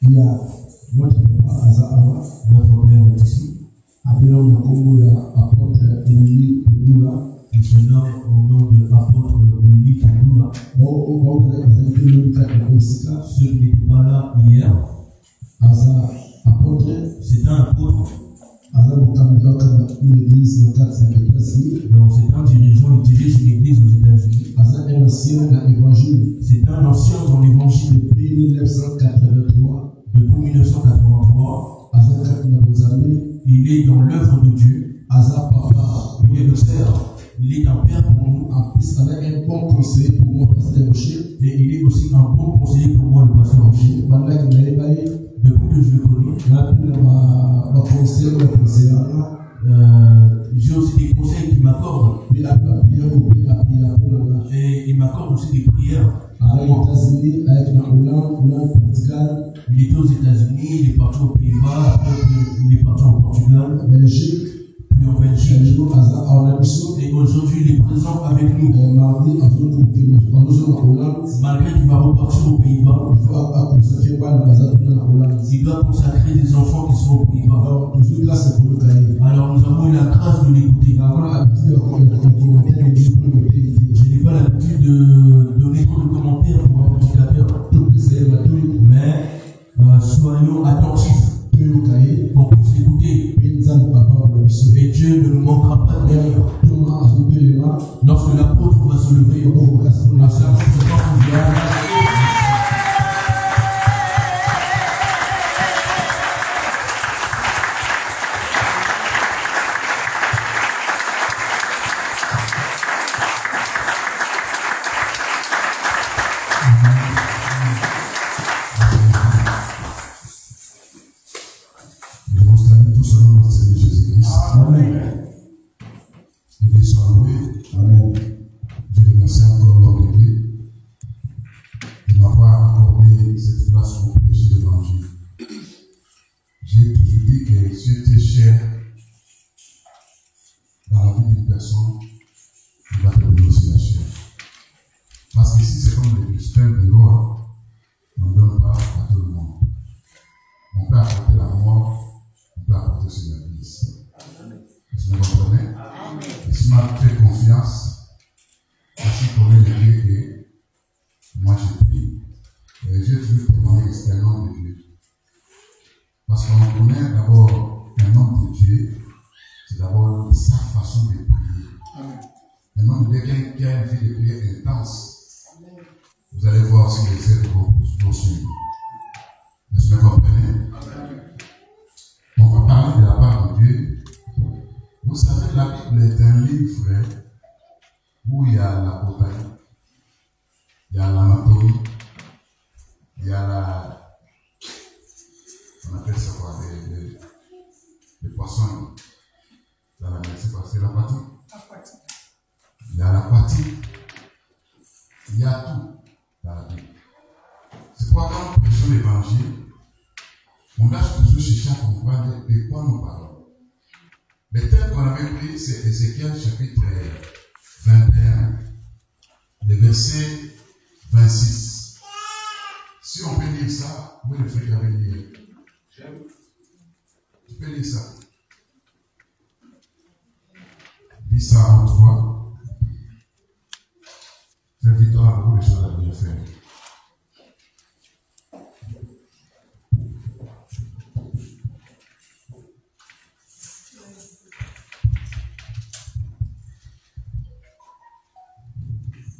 Il y a notre papa Azahawa, notre père est ici. Appelons le Congo l'apôtre Émilie Kudula. Il se nomme au nom de l'apôtre Émilie Kudula. Ceux qui n'étaient pas là hier, c'est un apôtre. Donc c'est un dirigeant, il dirige une église aux États-Unis. C'est un ancien dans l'évangile depuis 1983. Depuis 1983, il est dans l'œuvre de Dieu. Il est le père. Il est un père pour nous. En plus, avec un bon conseiller pour moi, pasteur Rocher. Et il est aussi un bon conseiller pour moi, le pasteur Rocher. Depuis que je le connais, j'ai aussi des conseils qu'il m'accorde. Et il m'accorde aussi des prières. Il était aux États-Unis, il est parti aux Pays-Bas, après il est parti en Portugal, Belgique, puis en Belgique. Et aujourd'hui, il est présent avec nous. Malgré qu'il va repartir aux Pays-Bas, il doit consacrer des enfants qui sont aux Pays-Bas. Alors nous avons eu la grâce de l'écouter. Je n'ai pas l'habitude de donner trop de commentaires pour un prédicateur. Mais soyons attentifs pour puisse écouter. Et Dieu ne nous manquera pas de derrière. Lorsque l'apôtre va se lever, la salle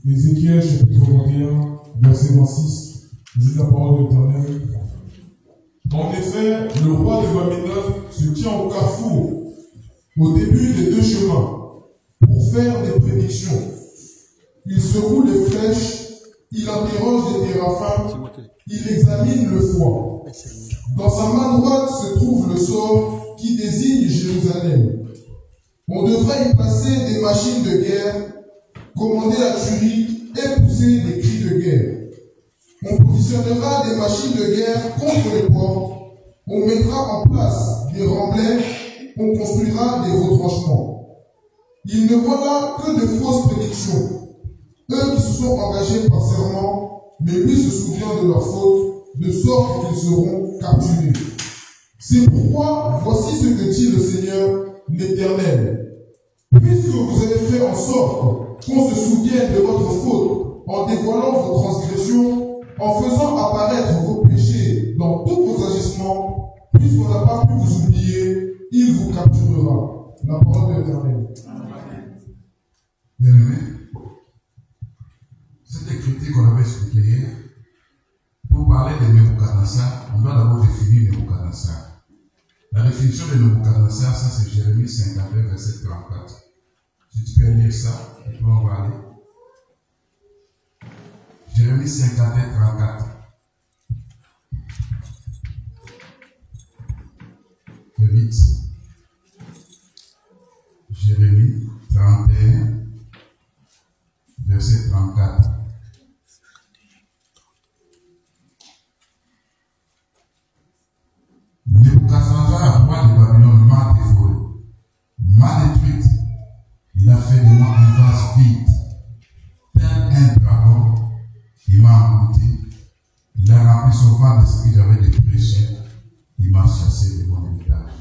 Ézéchiel chapitre 21, verset 26, dit la parole de l'Éternel. En effet, le roi de Babylone se tient au carrefour, au début des deux chemins, pour faire des prédictions. Il secoue les flèches, il interroge les téraphins, il examine le foie. Dans sa main droite se trouve le sort qui désigne Jérusalem. On devrait y placer des machines de guerre, commander la tuerie et pousser des cris de guerre. On positionnera des machines de guerre contre les ports, on mettra en place des remblais, on construira des retranchements. Il ne voilà que de fausses prédictions. Eux qui se sont engagés par serment, mais lui se souvient de leurs fautes, de sorte qu'ils seront capturés. C'est pourquoi, voici ce que dit le Seigneur l'Éternel. Puisque vous avez fait en sorte qu'on se souvienne de votre faute, en dévoilant vos transgressions, en faisant apparaître vos péchés dans tous vos agissements, puisqu'on n'a pas pu vous oublier, il vous capturera. La parole de l'Éternel. Bien aimé, cette écriture qu'on avait expliquée hier, pour parler de Nebuchadnezzar, on doit d'abord définir Nebuchadnezzar. La définition de Nebuchadnezzar, ça c'est Jérémie 51, verset 34. Si tu peux lire ça, et puis on va aller. Jérémie 51, 34. Plus vite. Jérémie 31, verset 34. Nebuchadnezzar, roi de Babylone, m'a dévoré, m'a détruite. Il a fait de moi un vase vide, tel un dragon. Il m'a englouti. Il a rempli son ventre de ce que j'avais de précieux. Il m'a chassé de mon héritage.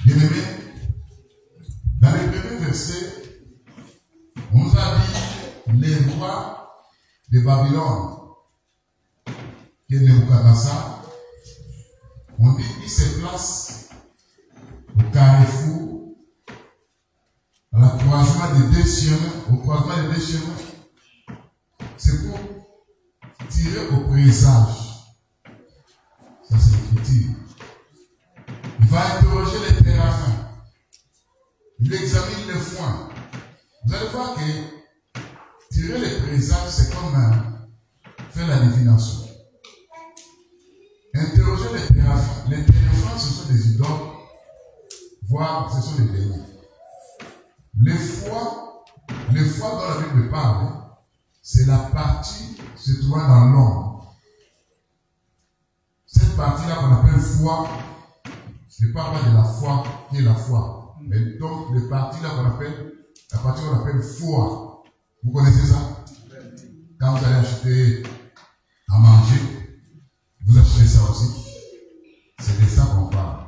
Bien aimé, dans les premiers versets, on nous a dit les rois de Babylone, qui est Nebuchadnezzar. On dit qu'il se place au carrefour, à la croisement des deux chemins, au croisement des deux chemins. C'est pour tirer au présage. Ça c'est l'écriture. Il va interroger les téraphins. Il examine le foin. Vous allez voir que tirer les présages, c'est comme faire la divination. Interroger les téraphins. Les téraphins, ce sont des idoles, voire ce sont des démons. Les foies dont la Bible parle, c'est la partie se trouvant dans l'homme. Cette partie-là qu'on appelle foi, ce n'est pas de la foi qui est la foi. Mais donc, les parties là qu'on appelle, la partie qu'on appelle foi. Vous connaissez ça? Quand vous allez acheter à manger, vous achetez ça aussi. C'est de ça qu'on parle.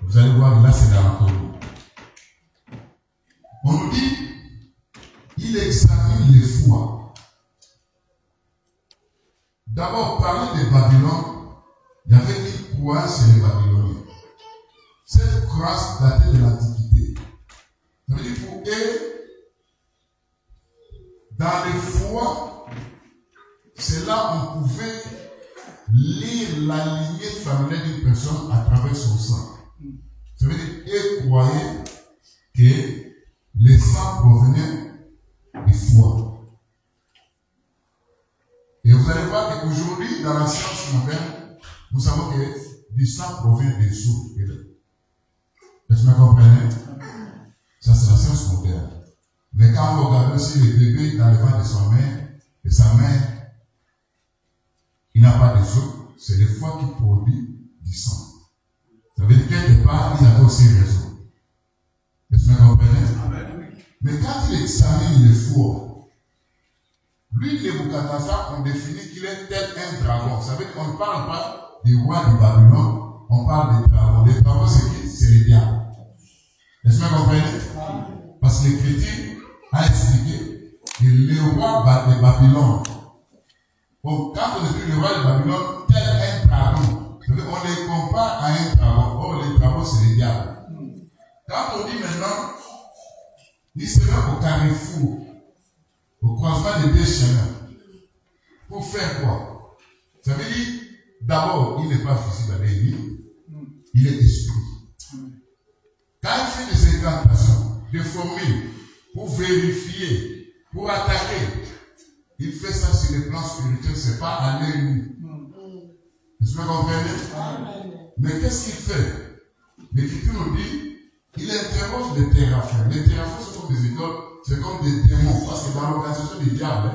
Vous allez voir, là c'est dans la colonne. On nous dit, il examine les foies. D'abord, parler de Babylone, il y avait une croix chez les Babyloniens. Cette croix datait de l'Antiquité. Ça veut dire pour eux, dans les foies, c'est là où on pouvait lire la lignée familiale d'une personne à travers son sang. Ça veut dire qu'ils croyaient que les sangs provenaient du foie. Et vous allez voir qu'aujourd'hui, dans la science moderne, nous savons que du sang provient des os. Est-ce que vous comprenez? Ça, c'est la science moderne. Mais quand vous regardez aussi le bébé dans le ventre de sa mère, il n'a pas de os, c'est le foie qui produit du sang. Ça veut dire quelque part, il avait aussi raison. Est-ce que vous comprenez? Mais quand il examine le foie, lui, Nebuchadnezzar, on définit qu'il est tel un dragon. Ça veut dire qu'on ne parle pas du roi de Babylone, on parle des dragons. Les dragons, c'est qui? C'est les diables. Est-ce que vous comprenez? Parce que l'Écriture a expliqué que le roi de Babylone, quand on dit le roi de Babylone, tel un dragon, on les compare à un dragon. Or, les dragons, c'est les diables. Quand on dit maintenant, il se met au carrefour, au croisement des deux chemins. Pour faire quoi? Ça veut dire, d'abord, il n'est pas visible à l'ennemi, il est esprit. Quand il fait des incantations, des formules, pour vérifier, pour attaquer, il fait ça sur le plan spirituel, ce n'est pas à l'œil nu. Est-ce que vous comprenez? Mais qu'est-ce qu'il fait? L'Écriture nous dit, il interroge les téraphins. Les téraphins, ce sont des idoles, c'est comme des démons, parce que dans l'organisation des diables,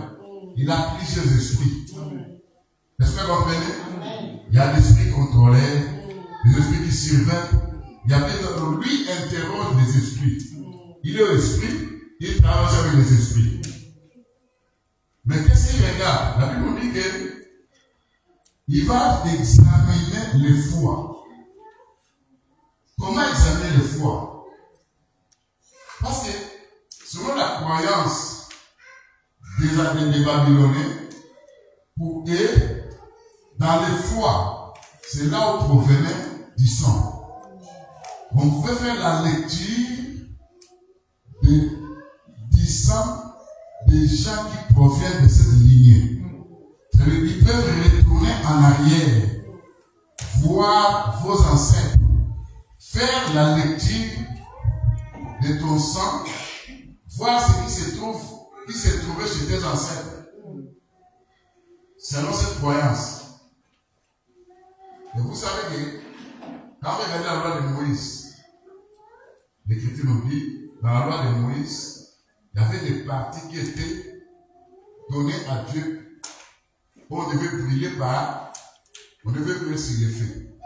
il a plusieurs esprits. Est-ce que vous comprenez? Il y a l'esprit contrôleur, les esprits qui surveillent. Il y a des lui interroge les esprits. Il est au esprit, il travaille avec les esprits. Mais qu'est-ce qu'il regarde? La Bible nous dit que il va examiner le foie. Comment examiner le foie? Parce que selon la croyance des Babyloniens, pour eux, dans le foie, c'est là où provenait du sang. On pouvait faire la lecture du sang des gens qui proviennent de cette lignée. Ils peuvent retourner en arrière, voir vos ancêtres, faire la lecture de ton sang, voir ce qui s'est trouvé chez tes ancêtres, selon cette croyance. Et vous savez que, quand vous regardez la loi de Moïse, l'Écriture nous dit, dans la loi de Moïse, il y avait des parties qui étaient données à Dieu. On devait brûler sur les feux.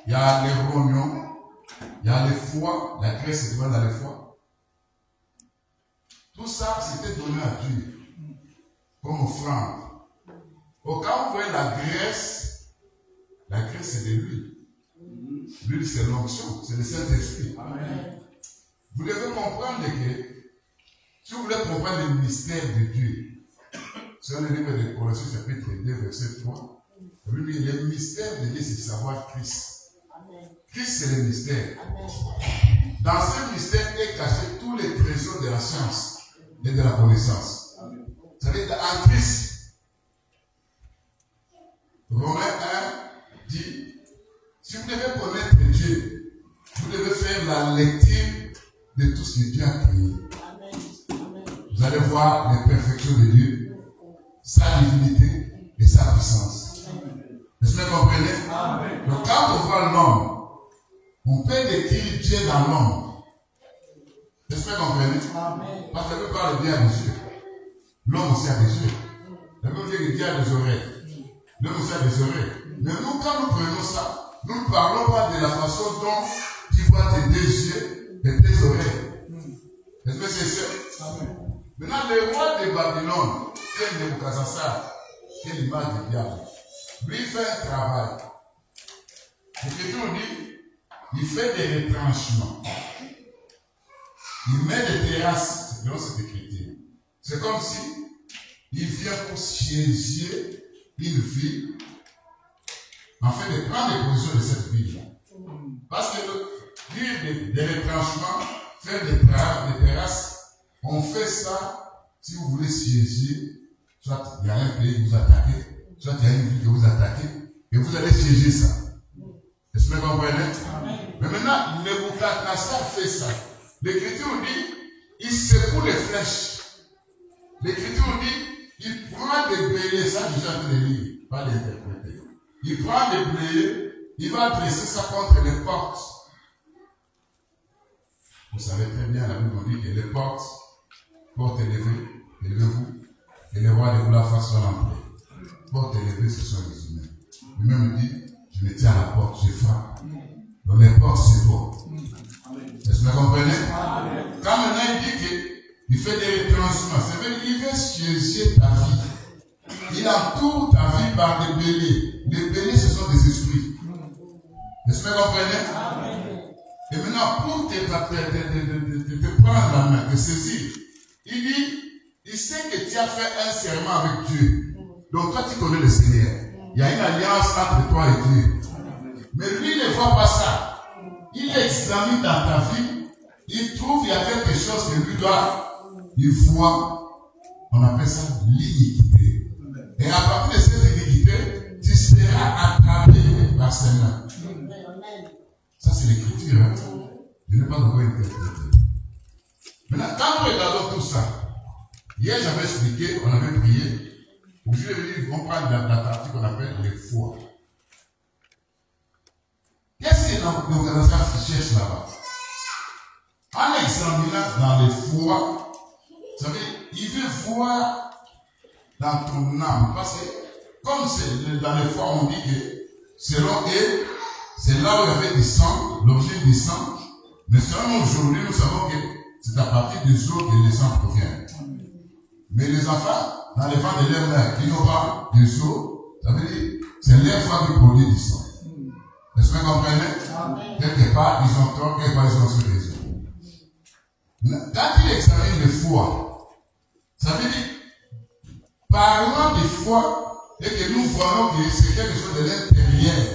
Il y a les rognons, il y a les foies, la graisse est dans les foies. Tout ça, c'était donné à Dieu comme offrande. Au cas où vous voyez la graisse c'est de l'huile. L'huile, c'est l'onction, c'est le Saint-Esprit. Vous devez comprendre que si vous voulez comprendre le mystère de Dieu, sur le livre de Colossiens, chapitre 2, verset 3, le mystère de Dieu, c'est de savoir Christ. Christ, c'est le mystère. Dans ce mystère est caché tous les trésors de la science et de la connaissance. C'est-à-dire en Christ. Romains 1 dit, si vous devez connaître Dieu, vous devez faire la lecture de tout ce que Dieu a créé. Vous allez voir les perfections de Dieu, sa divinité et sa puissance. Est-ce que vous comprenez? Donc quand on voit l'homme, on peut décrire Dieu dans l'homme. Est-ce que vous comprenez? Parce que la Bible parle de Dieu à des yeux. L'homme aussi a des yeux. La Bible dit que Dieu a des oreilles. L'homme aussi a des oreilles. Mais nous, quand nous prenons ça, nous ne parlons pas de la façon dont tu vois tes deux yeux et tes oreilles. Est-ce que c'est ça? Maintenant, le roi de Babylone, qui est Nebuchadnezzar, qui est l'image du diable, lui fait un travail. L'Écriture dit, il fait des retranchements. Il met des terrasses dans cette écriture. C'est comme si il vient pour siéger une ville, en fait, de prendre les positions de cette ville. Parce que dire des retranchements, faire des terrasses, on fait ça si vous voulez siéger, soit il y a un pays que vous attaquez, soit il y a une ville que vous attaquez, et vous allez siéger ça. Est-ce que vous comprenez? Mais maintenant, Nebuchadnezzar fait ça. L'Écriture dit, il secoue les flèches. L'Écriture dit, il prend des béliers, ça je suis en train de lire, pas l'interpréter. Il prend des béliers, il va dresser ça contre les portes. Vous savez très bien, la Bible dit que les portes élevées, élevez-vous, et les rois de vous la fassent l'entrée. Portes élevées, ce sont les humains. Lui-même dit, je me tiens à la porte, je frappe. Donc les portes, c'est bon. Est-ce que vous comprenez? Quand maintenant il dit qu'il fait des retranchements, ça veut dire qu'il veut siéger ta vie. Il entoure ta vie par des béliers. Les béliers, ce sont des esprits. Est-ce que vous comprenez? Et maintenant, pour te prendre la main, te saisir, il dit, il sait que tu as fait un serment avec Dieu. Donc toi, tu connais le Seigneur. Il y a une alliance entre toi et Dieu. Mais lui, il ne voit pas ça. Il examine dans ta vie, il trouve qu'il y a quelque chose que lui doit, il voit, on appelle ça l'iniquité. Et à partir de cette iniquité, tu seras attrapé par ses mains. Ça, c'est l'écriture. Hein? Je n'ai pas encore interprété. Maintenant, quand nous regardons tout ça, hier j'avais expliqué, on avait prié. Aujourd'hui, on parle de la partie qu'on appelle les foies. Qu'est-ce que Nebuchadnezzar cherche là-bas? En examinant dans les foies, vous savez, il veut voir dans ton âme. Parce que, comme c'est dans les foies, on dit que selon eux, c'est là où il y avait du sang, l'origine du sang. Mais selon aujourd'hui, nous savons que c'est à partir des eaux que le sang provient. Mais les enfants, dans les ventres de leur mère, qui n'ont pas des eaux, ça veut dire, C'est leur foi qui produit du sang. Est-ce que vous comprenez? Quelque part, ils ont tort, quelque part, ils ont raison. Quand il examine les foi, ça veut dire, parlant des foi, et que nous voyons que c'est quelque chose de l'intérieur.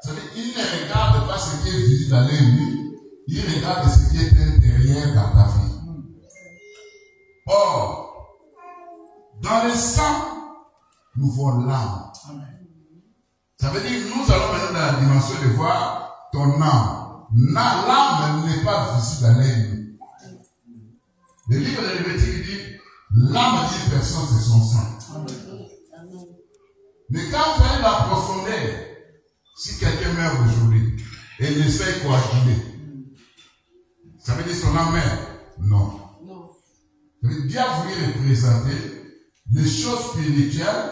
Ça veut dire, il ne regarde pas ce qui est visible à l'œil nu, il regarde ce qui est intérieur dans ta vie. Or, dans le sang, nous voyons l'âme. Ça veut dire que nous allons maintenant dans la dimension de voir ton âme. L'âme n'est pas visible à l'œil nu. Le livre de Lévitique dit, l'âme d'une personne, c'est son sang. Mais quand vous allez dans la profondeur, si quelqu'un meurt aujourd'hui et il essaie de coaguler, ça veut dire son âme meurt? Non. Ça veut dire Dieu a voulu représenter les choses spirituelles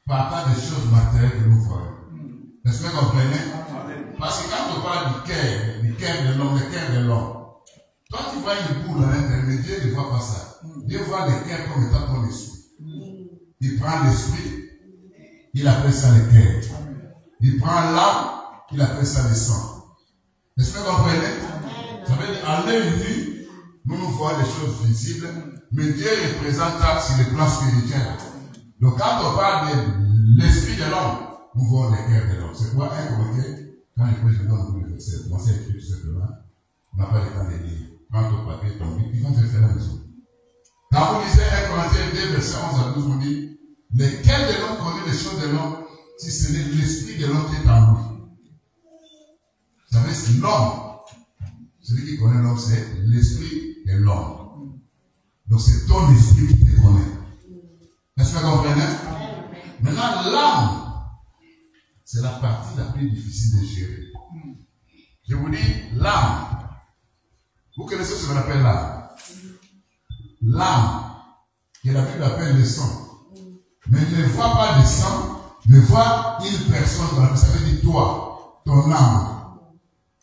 par des choses matérielles que nous voyons. Est-ce que vous comprenez? Parce que quand on parle du cœur de l'homme, le cœur de l'homme, toi tu vois une boule à l'intérieur, mais Dieu ne voit pas ça. Dieu voit le cœur comme étant ton esprit. Il prend l'esprit, il appelle ça le cœur. Il prend l'âme, il appelle ça le sang. Est-ce que vous comprenez? Ça veut dire, à l'œil nu, nous voyons les choses visibles, mais Dieu représente ça sur le plan spirituel. Donc quand on parle de l'esprit de l'homme, nous voyons le cœur de l'homme. C'est pourquoi un Corinthiens, quand je donne le verset, commencez à écrire tout simplement, on n'a pas le temps de lire. Quand ton papier tombe, ils vont te faire la maison. Quand vous lisez 1 Corinthiens 2, verset 11 à 12, on dit, lequel de l'homme connaît les choses de l'homme si ce n'est l'esprit de l'homme qui est en lui? Vous savez, c'est l'homme. Celui qui connaît l'homme, c'est l'esprit de l'homme. Donc c'est ton esprit qui te connaît. Est-ce que vous comprenez? Maintenant, l'âme, c'est la partie la plus difficile de gérer. Je vous dis, l'âme. Vous connaissez ce qu'on appelle l'âme? L'âme, que la Bible appelle le sang. Mais ne voit pas le sang, mais voit une personne, ça veut dire toi, ton âme.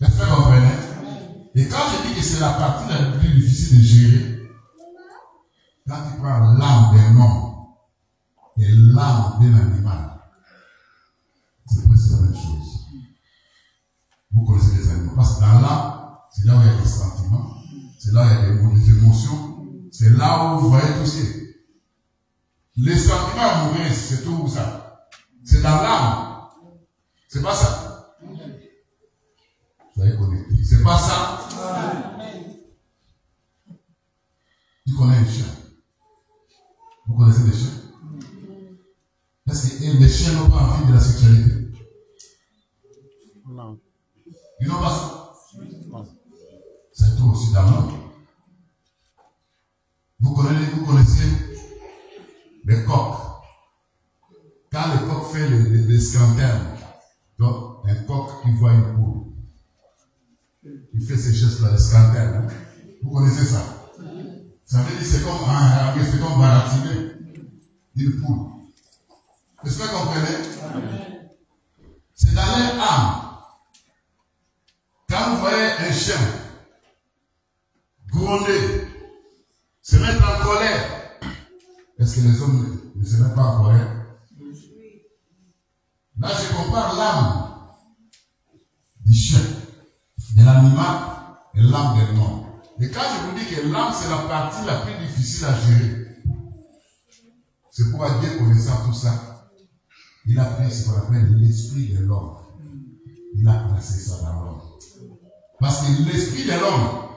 Est-ce que vous comprenez? Et quand je dis que c'est la partie la plus difficile de gérer, quand tu prends l'âme d'un homme et l'âme d'un animal, c'est presque la même chose. Vous connaissez les animaux. Parce que dans l'âme, c'est là où il y a des sentiments, c'est là où il y a des émotions, c'est là où vous voyez tout ce qui est. Les sentiments amoureux, c'est tout ça. C'est dans l'âme. C'est pas ça. Soyez connectés. C'est pas ça. Tu connais un chien. Vous connaissez les chiens? Est-ce que les chiens n'ont pas envie de la sexualité? Non. Ils n'ont pas ça? Non. C'est tout aussi dans l'homme. Vous connaissez les coqs. Quand le coq fait le scanterne, donc un coq qui voit une poule, il fait ces gestes-là, le scanterne. Vous connaissez ça? Ça veut dire c'est comme baratiner une poule. Est-ce que vous comprenez? C'est dans leur âme. Quand vous voyez un chien gronder, se mettre en colère, est-ce que les hommes ne se mettent pas en colère? Là, je compare l'âme du chien, de l'animal et l'âme de l'homme. Et quand je vous dis que l'âme, c'est la partie la plus difficile à gérer, c'est pourquoi Dieu, connaissant tout ça, il a pris ce qu'on appelle l'esprit de l'homme. Il a placé ça dans l'homme. Parce que l'esprit de l'homme,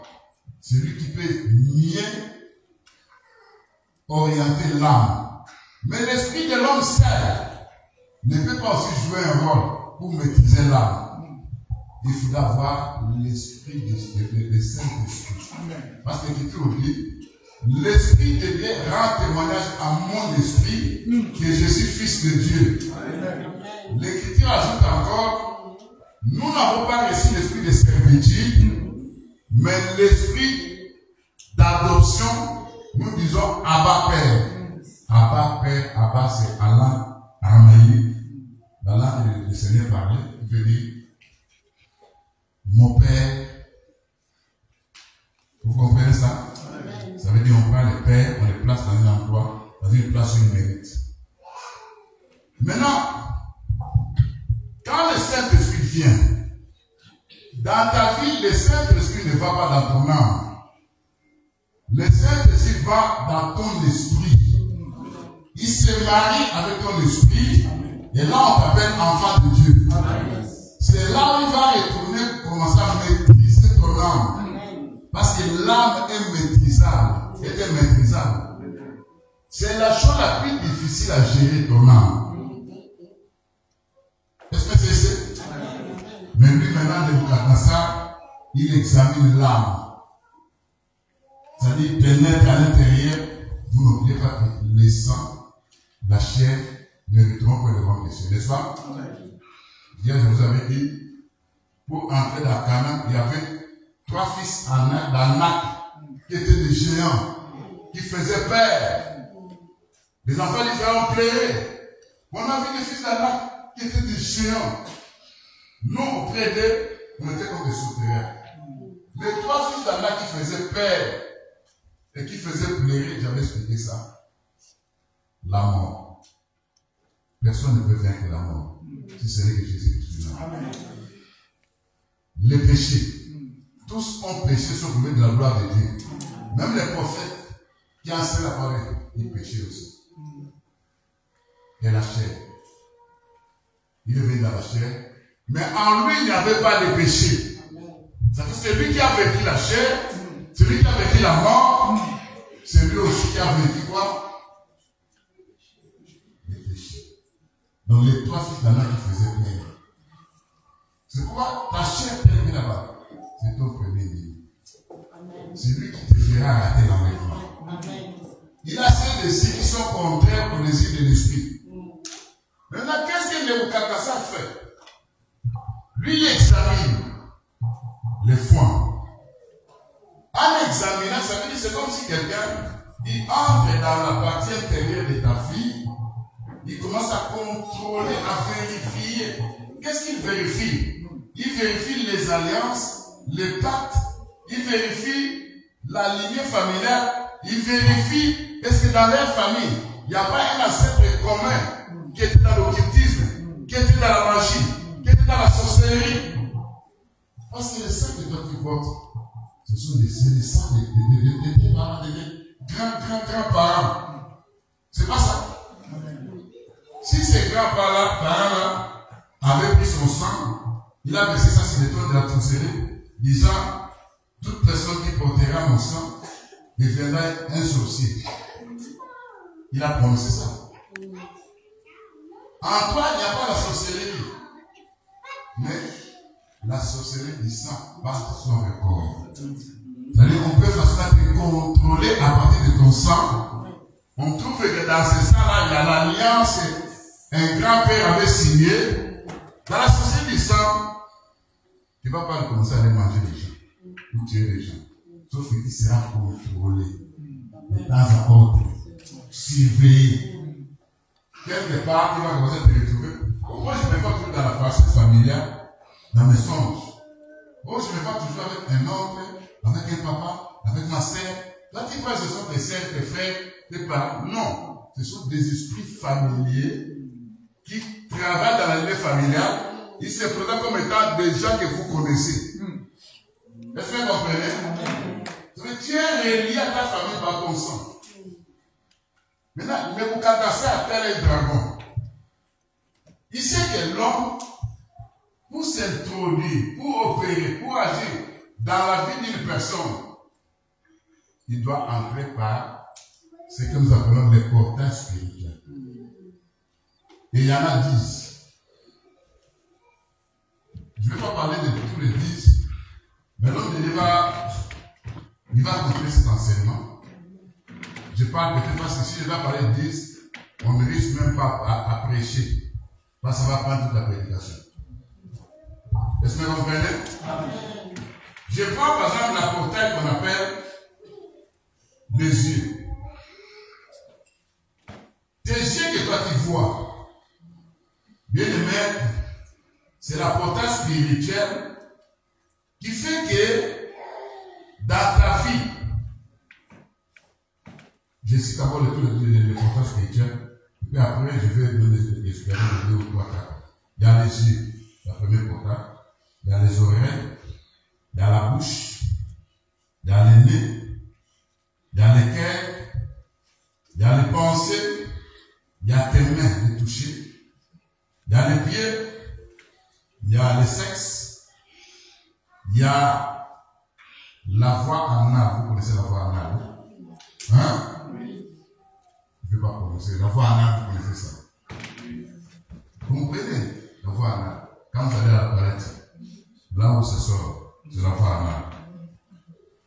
c'est lui qui peut mieux orienter l'âme. Mais l'esprit de l'homme seul ne peut pas aussi jouer un rôle pour maîtriser l'âme. Il faudra avoir l'esprit de Saint-Esprit. Parce que l'Écriture dit, l'Esprit de Dieu rend témoignage à mon esprit que je suis fils de Dieu. L'Écriture ajoute encore, nous n'avons pas reçu l'esprit de servitude, mais l'esprit d'adoption, nous disons Abba Père. Abba Père, Abba c'est Allah, Aramaï. Dans langue le Seigneur parlait, il veut dire mon Père. Vous comprenez ça? Ça veut dire on prend les pères, on les place dans un endroit, dans une place où ils méritent. Maintenant, quand le Saint-Esprit vient, dans ta vie, le Saint-Esprit ne va pas dans ton âme. Le Saint-Esprit va dans ton esprit. Il se marie avec ton esprit. Et là, on t'appelle enfant de Dieu. C'est là où il va retourner, commencer à maîtriser ton âme. Parce que l'âme est maîtrisable. Elle est maîtrisable. C'est la chose la plus difficile à gérer ton âme. Est-ce que c'est ça? Mais lui, maintenant, Nebuchadnezzar, il examine l'âme. C'est-à-dire, pénètre à l'intérieur. Vous n'oubliez pas que les sangs, la chair, ne retournent pas devant les cieux, n'est-ce pas? Hier, je vous avais dit, pour entrer dans Canaan, il y avait 3 fils d'Anak qui étaient des géants, qui faisaient peur. Les enfants d'Israël ont pleuré. On a vu des fils d'Anak qui étaient des géants. Nous, auprès d'eux, on était comme des souterrains. Les 3 fils d'Anak qui faisaient peur et qui faisaient pleurer, j'avais expliqué ça. La mort. Personne ne peut vaincre la mort. Si ce n'est que Jésus-Christ. Les péchés. Tous ont péché sauf le de la gloire de Dieu. Même les prophètes qui enseignent la parole, ils péchaient aussi. Et la chair. Il est venu dans la chair. Mais en lui, il n'y avait pas de péché. C'est lui qui a vécu la chair, c'est lui qui a vécu la mort, c'est lui aussi qui a vécu quoi? Les péchés. Donc les 3 fils d'Anak qui faisaient peur. C'est pourquoi ta chair est là-bas. C'est ton premier niveau. C'est lui qui te fera arrêter l'enlèvement. Il a ces désirs qui sont contraires aux désirs de l'esprit. Maintenant, qu'est-ce que Nebuchadnezzar fait? Lui, il examine les foins. En examinant, ça veut dire c'est comme si quelqu'un il entre dans la partie intérieure de ta vie, il commence à contrôler, à vérifier. Qu'est-ce qu'il vérifie? Il vérifie les alliances, les pactes, il vérifie la lignée familiale, il vérifie est-ce que dans leur famille, il n'y a pas un ancêtre commun qui était dans l'occultisme, qui était dans la magie, qui était dans la sorcellerie. Parce que les saints de toi qui votent, ce sont des sangs des parents, des grands-parents. C'est pas ça. Si ces grands-parents-là avaient pris son sang, il a versé ça sur les toits de la sorcellerie, disant, toute personne qui portera mon sang deviendra un sorcier. Il a prononcé ça. En toi, il n'y a pas la sorcellerie. Mais la sorcellerie du sang passe son record. C'est-à-dire qu'on peut facilement te contrôler à partir de ton sang. On trouve que dans ce sang-là, il y a l'alliance qu'un grand-père avait signée. Dans la sorcellerie du sang, tu ne vas pas commencer à aller manger les gens, ou tuer les gens. Sauf que tu seras contrôlé de temps à autre, surveillé. Quelque part, tu vas commencer à te retrouver. Moi, je me vois toujours dans la face familiale, dans mes songes. Moi, je me vois toujours avec un oncle, avec un papa, avec ma sœur. Là, tu crois que ce sont tes sœurs, tes frères, tes parents. Non, ce sont des esprits familiers qui travaillent dans la lignée familiale. Ils se présentent comme étant des gens que vous connaissez. Est-ce que vous comprenez? Tu es relié à ta famille par ton sang. Maintenant, Nebuchadnezzar appelle un dragon. Il sait que l'homme, pour s'introduire, pour opérer, pour agir dans la vie d'une personne, il doit entrer par ce que nous appelons les portails spirituels. Et il y en a 10. Je ne vais pas parler de tous les 10, mais l'homme de Dieu il va continuer cet enseignement. Je parle peut-être parce que si je vais parler de 10, on ne risque même pas à prêcher. Parce que ça va prendre toute la prédication. Est-ce que vous comprenez? Je prends par exemple la portail qu'on appelle les yeux. Tes yeux que toi tu vois, bien aimé, c'est la portail spirituelle qui fait que dans ta vie, je cite d'abord le portail spirituel, Puis après, je vais donner des expériences de 2 ou 3 cas. Il y a les yeux, la première contact. Il y a les oreilles. Il y a la bouche. Il y a les nez. Il y a les cœurs. Il y a les pensées. Il y a tes mains, les toucher. Il y a les pieds. Il y a les sexes. Il y a la voix anale. Vous connaissez la voix anale? Hein? Je ne vais pas prononcer. La voix anale, vous connaissez ça. Vous comprenez? La voix anale. Quand vous allez à la toilette, là où ça sort, c'est la voix anale.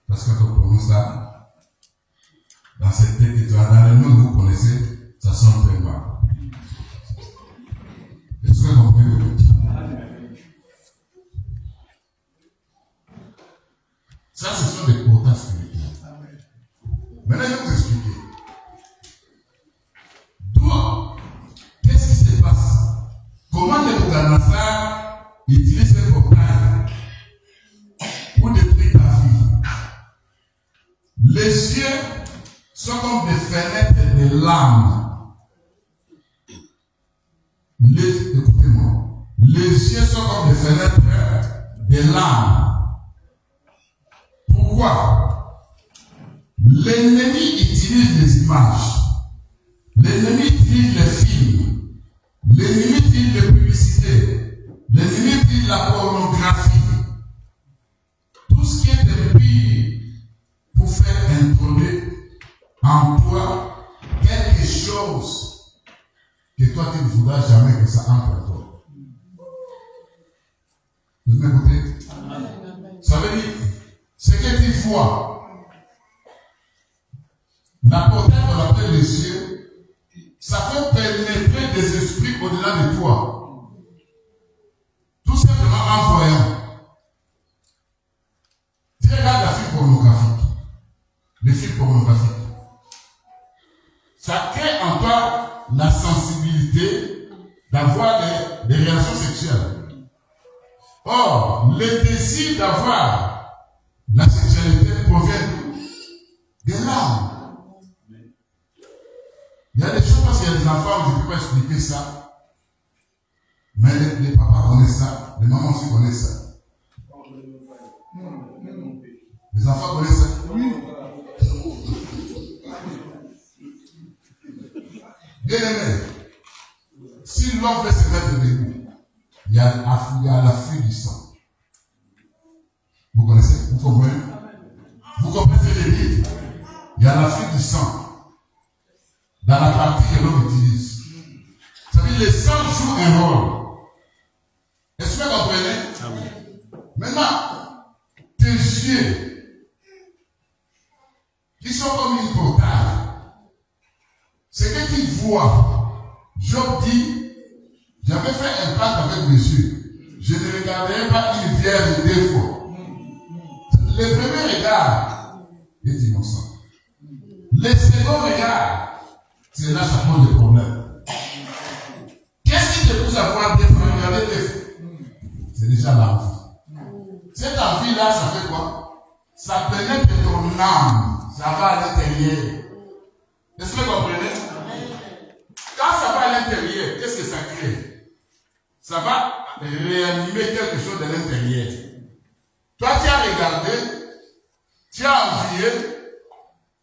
Parce que quand on prononce ça, dans cette tête et dans les noms que vous connaissez, ça sonne très mal. Est-ce que vous comprenez? Ça, ce sont des portails spirituels. Maintenant, je vais vous expliquer. D'où, qu'est-ce qui se passe? Comment Nebuchadnezzar utilise ces portails pour détruire ta vie? Les cieux sont comme des fenêtres de l'âme. Écoutez-moi. Les cieux sont comme des fenêtres de l'âme. Pourquoi? L'ennemi utilise les images. L'ennemi utilise les films. L'ennemi utilise les publicités. L'ennemi utilise la pornographie. Tout ce qui est de pire pour faire introduire en toi quelque chose que toi tu ne voudras jamais que ça entre en toi. Vous m'écoutez? Ça veut dire, ce que tu vois, la portail qu'on appelle les cieux, ça fait pénétrer des esprits au-delà de toi. Tout simplement en voyant. Tu regardes la film pornographique. Les films pornographiques. Ça crée en toi la sensibilité d'avoir des réactions sexuelles. Or, le désir d'avoir la sexualité provient des larmes. Il y a des choses parce qu'il y a des enfants où je ne peux pas expliquer ça. Mais les papas connaissent ça, les mamans aussi connaissent ça. Les enfants connaissent ça. Bien aimé, si l'homme veut se mettre debout, il y a la fuite du sang. Vous connaissez? Vous comprenez? Vous comprenez ce que je dis? Il y a la fuite du sang dans la partie que l'homme utilise. Ça veut dire que le sang joue un rôle. Est-ce que vous comprenez? Maintenant, tes yeux, qui sont comme une portail, ce que tu vois, Job dit, j'avais fait un pacte avec mes yeux. Je ne regarderai pas une vierge 2 fois. Le premier regard est innocent. Le second regard, c'est là que ça pose des problèmes. Qu'est-ce qui te pousse à voir des fois regarder 2 fois? C'est déjà l'envie. Cette envie-là, ça fait quoi? Ça pénètre ton âme. Ça va à l'intérieur. Est-ce que vous comprenez? Quand ça va à l'intérieur, qu'est-ce que ça crée? Ça va réanimer quelque chose de l'intérieur. Toi, tu as regardé, tu as envié,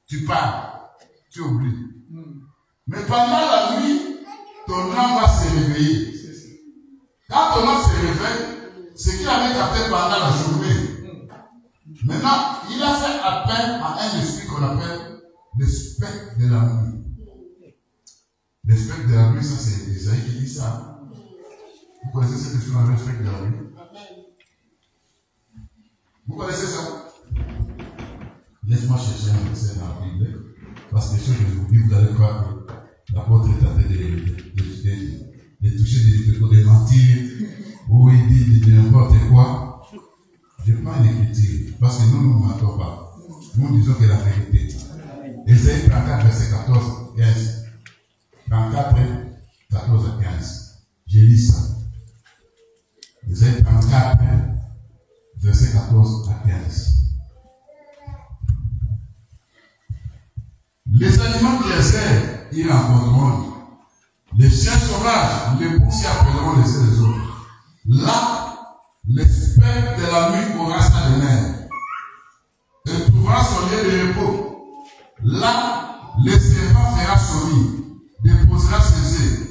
tu pars, tu oublies. Mais pendant la nuit, ton âme va se réveiller. Quand ton âme se réveille, ce qu'il avait capté pendant la journée, maintenant, il a fait appel à un esprit qu'on appelle le spectre de la nuit. Le spectre de la nuit, ça c'est Isaïe qui dit ça. Vous connaissez cette expression, le spectre de la nuit? Vous connaissez ça? Laisse-moi chercher un verset dans la Bible. Parce que ce que je vous dis, vous allez croire que l'apôtre est en train de toucher des mentir, ou il dit de n'importe quoi. Je prends une écriture, parce que nous ne mentons pas. Nous disons que la vérité. Ésaïe 34, verset 14, 15. 34, 14 à 15. Je lis ça. Ésaïe 34, verset 14 à 15. Les aliments qui essaient, ils rencontreront. sauvage, les boucs s'y appelleront les uns les autres. Là, l'esprit de la nuit aura sa demeure et trouvera son lieu de repos. Là, le serpent fera son nid, déposera ses œufs,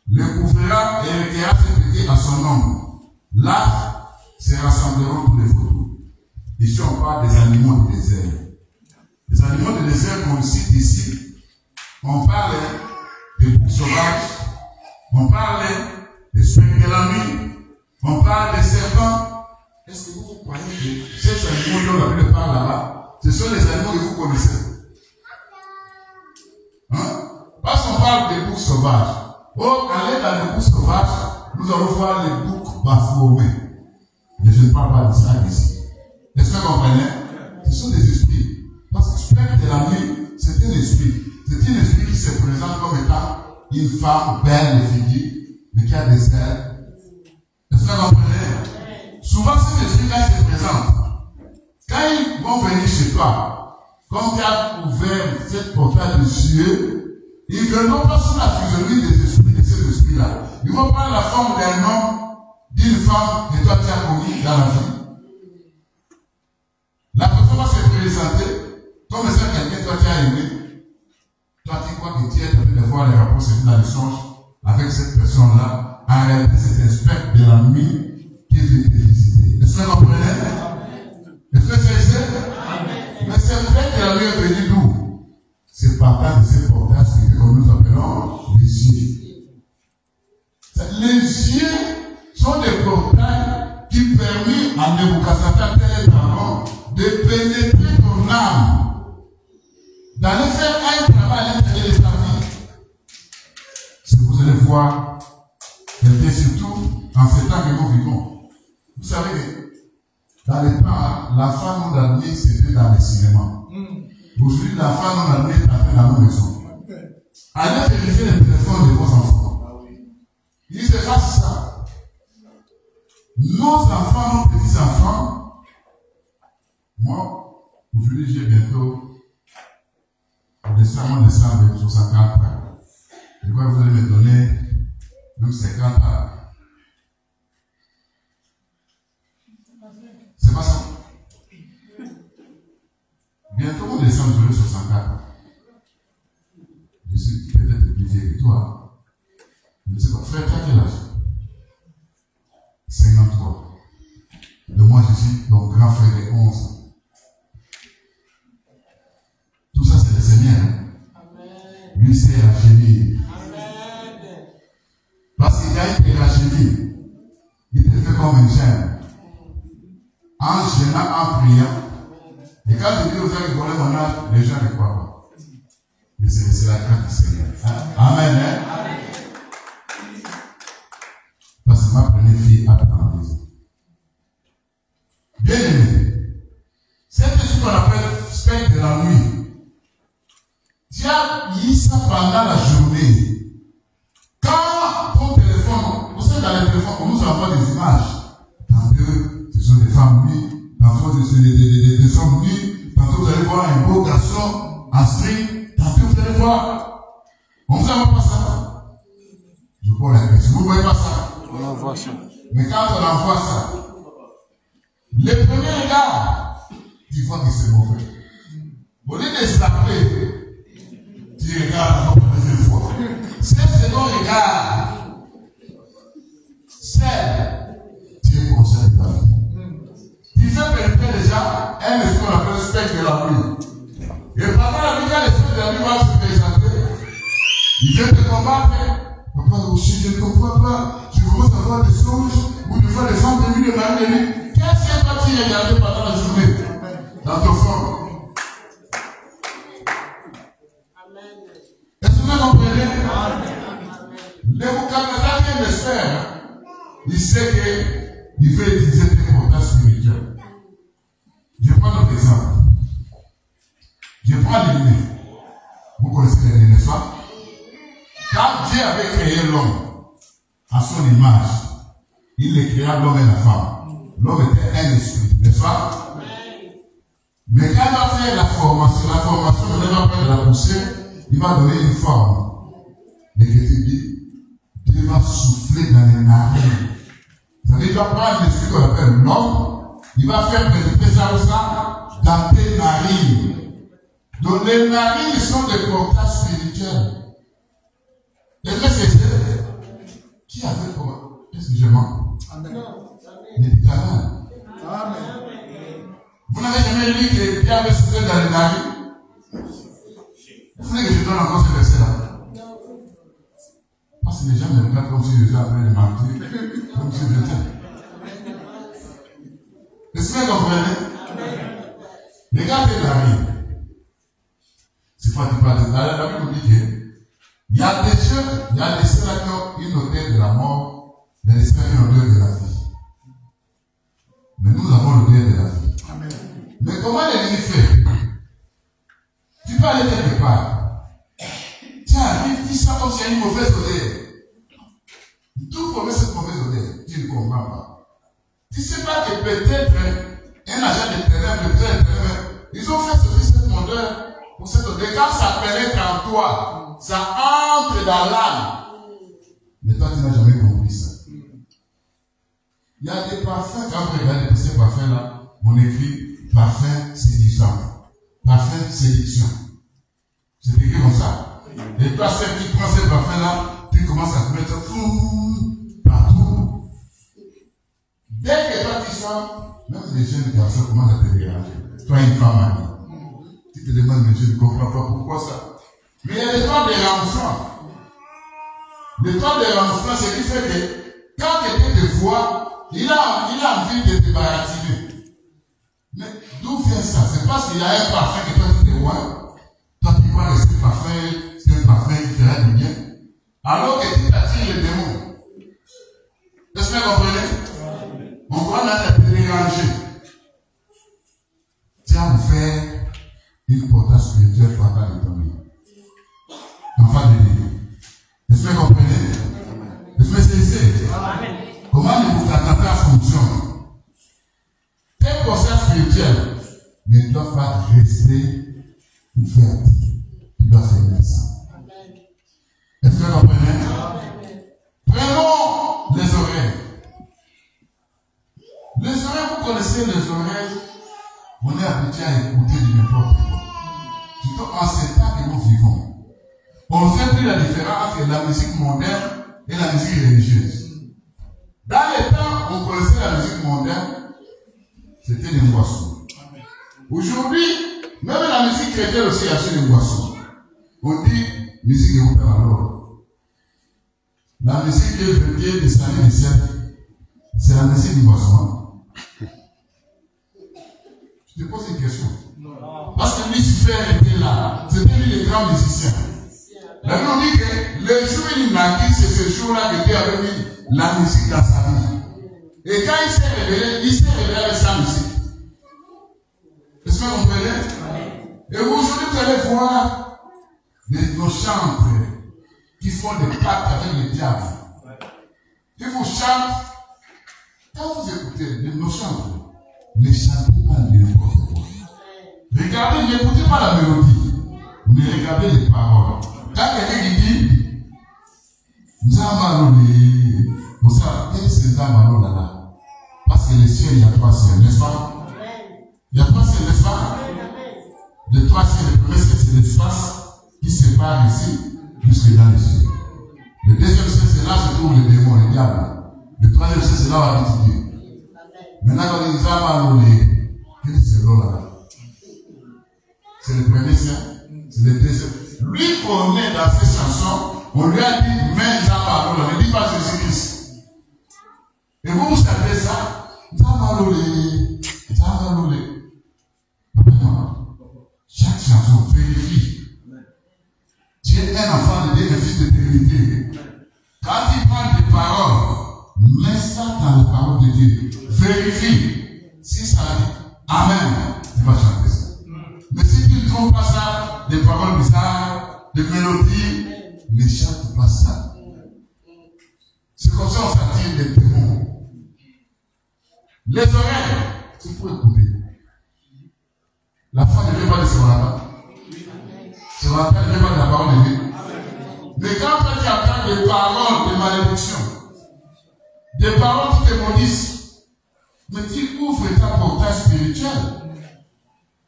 le couvrira et recueillera ses petits à son ombre. Là, se rassembleront tous les photos. Ici, on parle des animaux du désert. Les animaux du désert qu'on cite ici, on parle des boucs sauvages, on parle des spectres de la nuit, on parle des serpents. Est-ce que vous croyez que ces animaux dont la Bible parle là-bas, ce sont les animaux que vous connaissez? Hein? Parce qu'on parle des boucs sauvages. Oh, allez dans les boucs sauvages, nous allons voir les boucs baphomet. Mais je ne parle pas de ça ici. Est-ce que vous comprenez? Ce sont des esprits. Parce que spectre de la nuit, c'est un esprit. C'est un esprit qui se présente comme étant une femme belle et figure, mais qui a des ailes. Est-ce que vous comprenez? Souvent, cet esprit, quand il se présente, quand ils vont venir chez toi, comme tu as ouvert cette portail de cieux, ils ne viendront pas sous la physionomie des esprits, de cet esprit-là. Ils vont prendre la forme d'un homme, d'une femme que toi tu as connue dans la vie. La personne va se présenter comme c'est quelqu'un que toi tu as aimé. Toi tu crois que tu es en train de voir les rapports sexuels dans les songes avec cette personne-là. En réalité, c'est un spectre de la nuit qui vient te visiter. Est-ce que vous comprenez? Est-ce que c'est ça? Mais ce spectre de la nuit est venu d'où? C'est partant de ces portails que nous appelons les yeux. Les yeux sont des portails qui permettent à Nebuchadnezzar tel dragon de pénétrer ton âme, d'aller faire un travail à l'intérieur de ta vie. Si vous allez voir, quelqu'un surtout en ces temps que nous vivons. Vous savez que dans les temps, la femme non admise c'était dans les cinémas. Aujourd'hui, la femme non admise est dans la maison. Allez vérifier les téléphones de vos enfants. Ils se fassent ça. Nos enfants, nos petits-enfants, moi, aujourd'hui, j'ai bientôt récemment descendu sur 50 ans. Je crois que vous allez me donner même 50 ans. C'est pas ça. Bientôt, on descend sur 64 ans. Je suis peut-être plus vieux que toi. Je ne sais pas, frère, tu as quel âge? 53. Et moi, je suis ton grand frère de 11 ans. Tout ça, c'est le Seigneur. Amen. Lui, c'est rajeunir. Parce qu'il a été rajeuni. Il te fait comme un jeune. En gênant, en priant. Et quand je dis aux gens qui volent mon âge, les gens ne croient pas. Mais c'est la grâce du Seigneur. Amen. Hein? Amen. Parce que ma première fille a dans la maison. Bien aimé, c'est ce qu'on appelle spectre de la nuit. Tu as mis ça pendant la journée. Quand ton téléphone, vous savez dans les téléphones, on nous envoie des images. Tantôt, ce sont des femmes nues, tantôt, ce sont des hommes nus, tantôt, vous allez voir un beau garçon en string, tantôt, vous allez voir. On ne vous envoie pas ça. Je pose la question. Vous ne voyez pas ça? On envoie ça. Mais quand on envoie ça, le premier regard, tu vois que c'est mauvais. Au lieu de s'appeler, tu regardes la deuxième fois. C'est le second regard. C'est, tu conseilles ta vie. Tu fais pénétrer déjà un esprit qu'on appelle spectre de la nuit. Et pendant la nuit, quand l'esprit de la nuit va se présenter, il vient te combattre. Papa, aussi, je ne comprends pas. Je commence à voir des songes ou je vois des femmes de nuit, de mari de nuit. Qu'est-ce que tu regardes pendant la journée dans ton fond? Est-ce que vous comprenez? Nebuchadnezzar vient de se faire. Il sait qu'il veut utiliser des portails spirituels. Je prends notre exemple. Je prends l'ennemi. Vous connaissez l'ennemi, n'est-ce pas? Quand Dieu avait créé l'homme à son image, il les créa l'homme et la femme. L'homme était un esprit, n'est-ce pas? Mais quand il va faire la formation ne va pas de la poussière, il va donner une forme. L'Écriture dit, Dieu va souffler dans les narines. C'est-à-dire qu'il va prendre l'esprit qu'on appelle l'homme, il va faire pénétrer ça ou ça dans tes narines. Donc les narines sont des portails spirituels. Et c'est qui avait pour qu'est-ce que je mens? Médicament. Vous n'avez jamais lu que Dieu avait soufflé dans les narines? Vous voulez que je donne encore ce verset-là? Parce que les gens me regardent comme si je suis en train de mentir, comme si j'étais. Est-ce que vous comprenez? Regardez la vie. C'est pas du pas de la Bible nous dit qu'il y a des jeunes, il y a des ceux qui ont une odeur de la mort, mais les ceux qui ont une odeur de la vie. Mais nous avons l'odeur de la vie. Amen. Mais comment l'ennemi fait? Tu peux aller quelque part. Tiens, il sent comme s'il y a une mauvaise odeur. D'où provient cette mauvaise odeur? Tu ne comprends pas. Tu ne sais pas que peut-être un agent de terrain, ils ont fait sortir cette odeur. Pour cette odeur, quand ça pénètre en toi, ça entre dans l'âme. Mais toi, tu n'as jamais compris ça. Il y a des parfums, quand vous regardez ces parfums-là, on écrit parfum séduisant. Parfum séduction. C'est écrit comme ça. Et toi, celle qui prend ces parfums-là, tu commences à te mettre partout. Dès que toi tu sens, même les jeunes garçons commencent à te déranger. Toi, une femme amie. Tu te demandes, mais je ne comprends pas pourquoi ça. Mais il y a des temps de renfort. Le temps de renfort, c'est qui fait que quand quelqu'un te voit, il a envie de te barativer. Mais d'où vient ça? C'est parce qu'il y a un parfum que toi tu te vois. Toi tu crois que ce parfum, c'est un parfum qui fera du bien. Alors que tu t'attires les démons. Est-ce que vous comprenez? On croit là te déranger. Tu as ouvert une portail spirituelle pour avoir les données. Enfin de Dieu. Est-ce que vous comprenez? Est-ce que c'est comment ta fonctionne? Tes portails spirituels ne doivent pas rester ouverts. Ils doivent fermer ça. Est-ce que vous comprenez? Prenons les oreilles. Les oreilles, vous connaissez les oreilles. On est habitué à écouter de n'importe quoi. Surtout en ces temps que nous vivons. On ne fait plus la différence entre la musique moderne et la musique religieuse. Dans les temps, on connaissait la musique moderne, c'était des boissons. Aujourd'hui, même la musique chrétienne aussi achète des boissons. On dit musique de Ouper alors. La musique qui est venue des années 17, c'est la musique du boisson. Je te pose une question. Parce que Lucifer était là. C'était lui le grand musicien. Maintenant, on dit que le jour où il naquit, c'est ce jour-là que Dieu avait mis la musique dans sa vie. Et quand il s'est révélé avec sa musique. Est-ce que vous comprenez? Et aujourd'hui, vous allez voir nos chantres qui font des pactes avec le diable. Qui vous chantent. Quand vous écoutez nos chantres, ne chantez pas n'importe quoi. Regardez, n'écoutez pas la mélodie, mais regardez les paroles. Quand quelqu'un qui dit Nzamaloli, vous savez, qu'est-ce que c'est Nzamaloli là? Parce que les cieux, il y a trois cieux, n'est-ce pas? Il y a trois cieux, n'est-ce pas? Les trois cieux, le premier ciel, c'est l'espace qui sépare ici jusque dans les cieux. Le deuxième ciel, c'est là où se trouve le démon, le diable. Le troisième ciel, c'est là où habite Dieu. Maintenant, quand on dit Nzamaloli, qu'est-ce que c'est là? C'est le premier ciel, c'est le deuxième. Lui connaît dans ses chansons, on lui a dit, mais Nzamaloli, ne dit pas Jésus-Christ. Et vous savez ça, Nzamaloli, Nzamaloli. Chaque chanson vérifie. Tu es un enfant de Dieu, un fils de vérité. Quand il parle des paroles, mets ça dans la parole de Dieu. Vérifie. Si ça dit Amen, tu vas chanter ça. Mais si tu ne trouves pas ça, des paroles bizarres, des mélodies, ne chante pas ça. C'est comme ça qu'on s'attire des démons. Les oreilles, c'est pour écouter. La foi ne vient pas de ce qu'on attend. Ce qu'on attend ne vient pas de la parole de Dieu. Mais quand tu entends des paroles de malédiction, des paroles qui te maudissent, mais tu ouvres ta portail spirituel.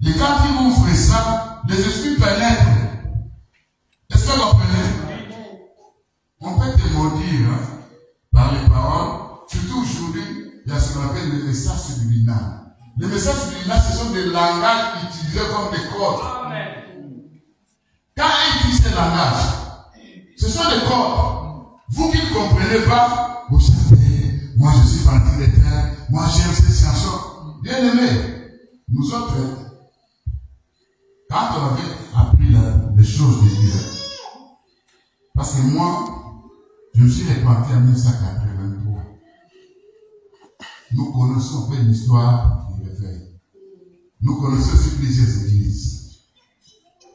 Et quand tu ouvres ça, les esprits pénètrent. Est-ce que vous comprenez? On peut te maudire par les paroles. Surtout aujourd'hui, il y a ce qu'on appelle le message subliminal. Les messages subliminaux, ce sont des langages utilisés comme des codes. Quand ils utilisent ces langages, ce sont des codes. Vous qui ne comprenez pas, vous savez, moi je suis fanti de terre, moi j'aime ces chansons. Bien aimé, nous autres, quand on avait appris les choses de Dieu, parce que moi, je me suis répandu en 1983. Nous connaissons une histoire du réveil. Nous connaissons aussi plusieurs églises.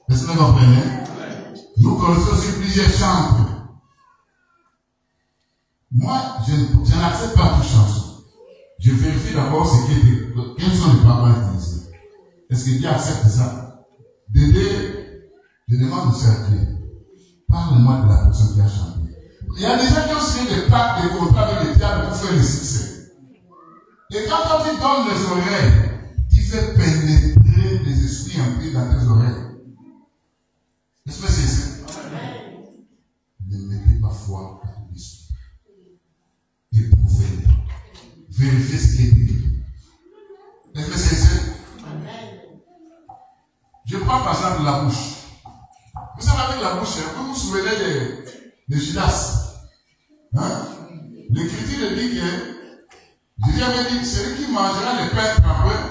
Est-ce que vous comprenez? Nous connaissons aussi plusieurs chants. Moi, je n'accepte pas toute chanson. Je vérifie d'abord quelles sont les paroles utilisées. Est-ce que Dieu accepte ça? Dédé, je demande de servir. Parle-moi de la personne qui a chanté. Il y a des gens qui ont signé des pactes, des contrats avec les diables pour faire le succès. Et quand tu donnes les oreilles, tu fais pénétrer les esprits impies dans tes oreilles. Est-ce que c'est ça? Ne mettez pas foi à tout esprit. Éprouvez-le. Vérifiez ce qui est dit. Est-ce que c'est ça? Je prends par exemple la bouche. Vous savez, avec la bouche, vous vous souvenez de Judas. Hein? L'Écriture dit que Jésus avait dit, celui qui mangera les pains trempés,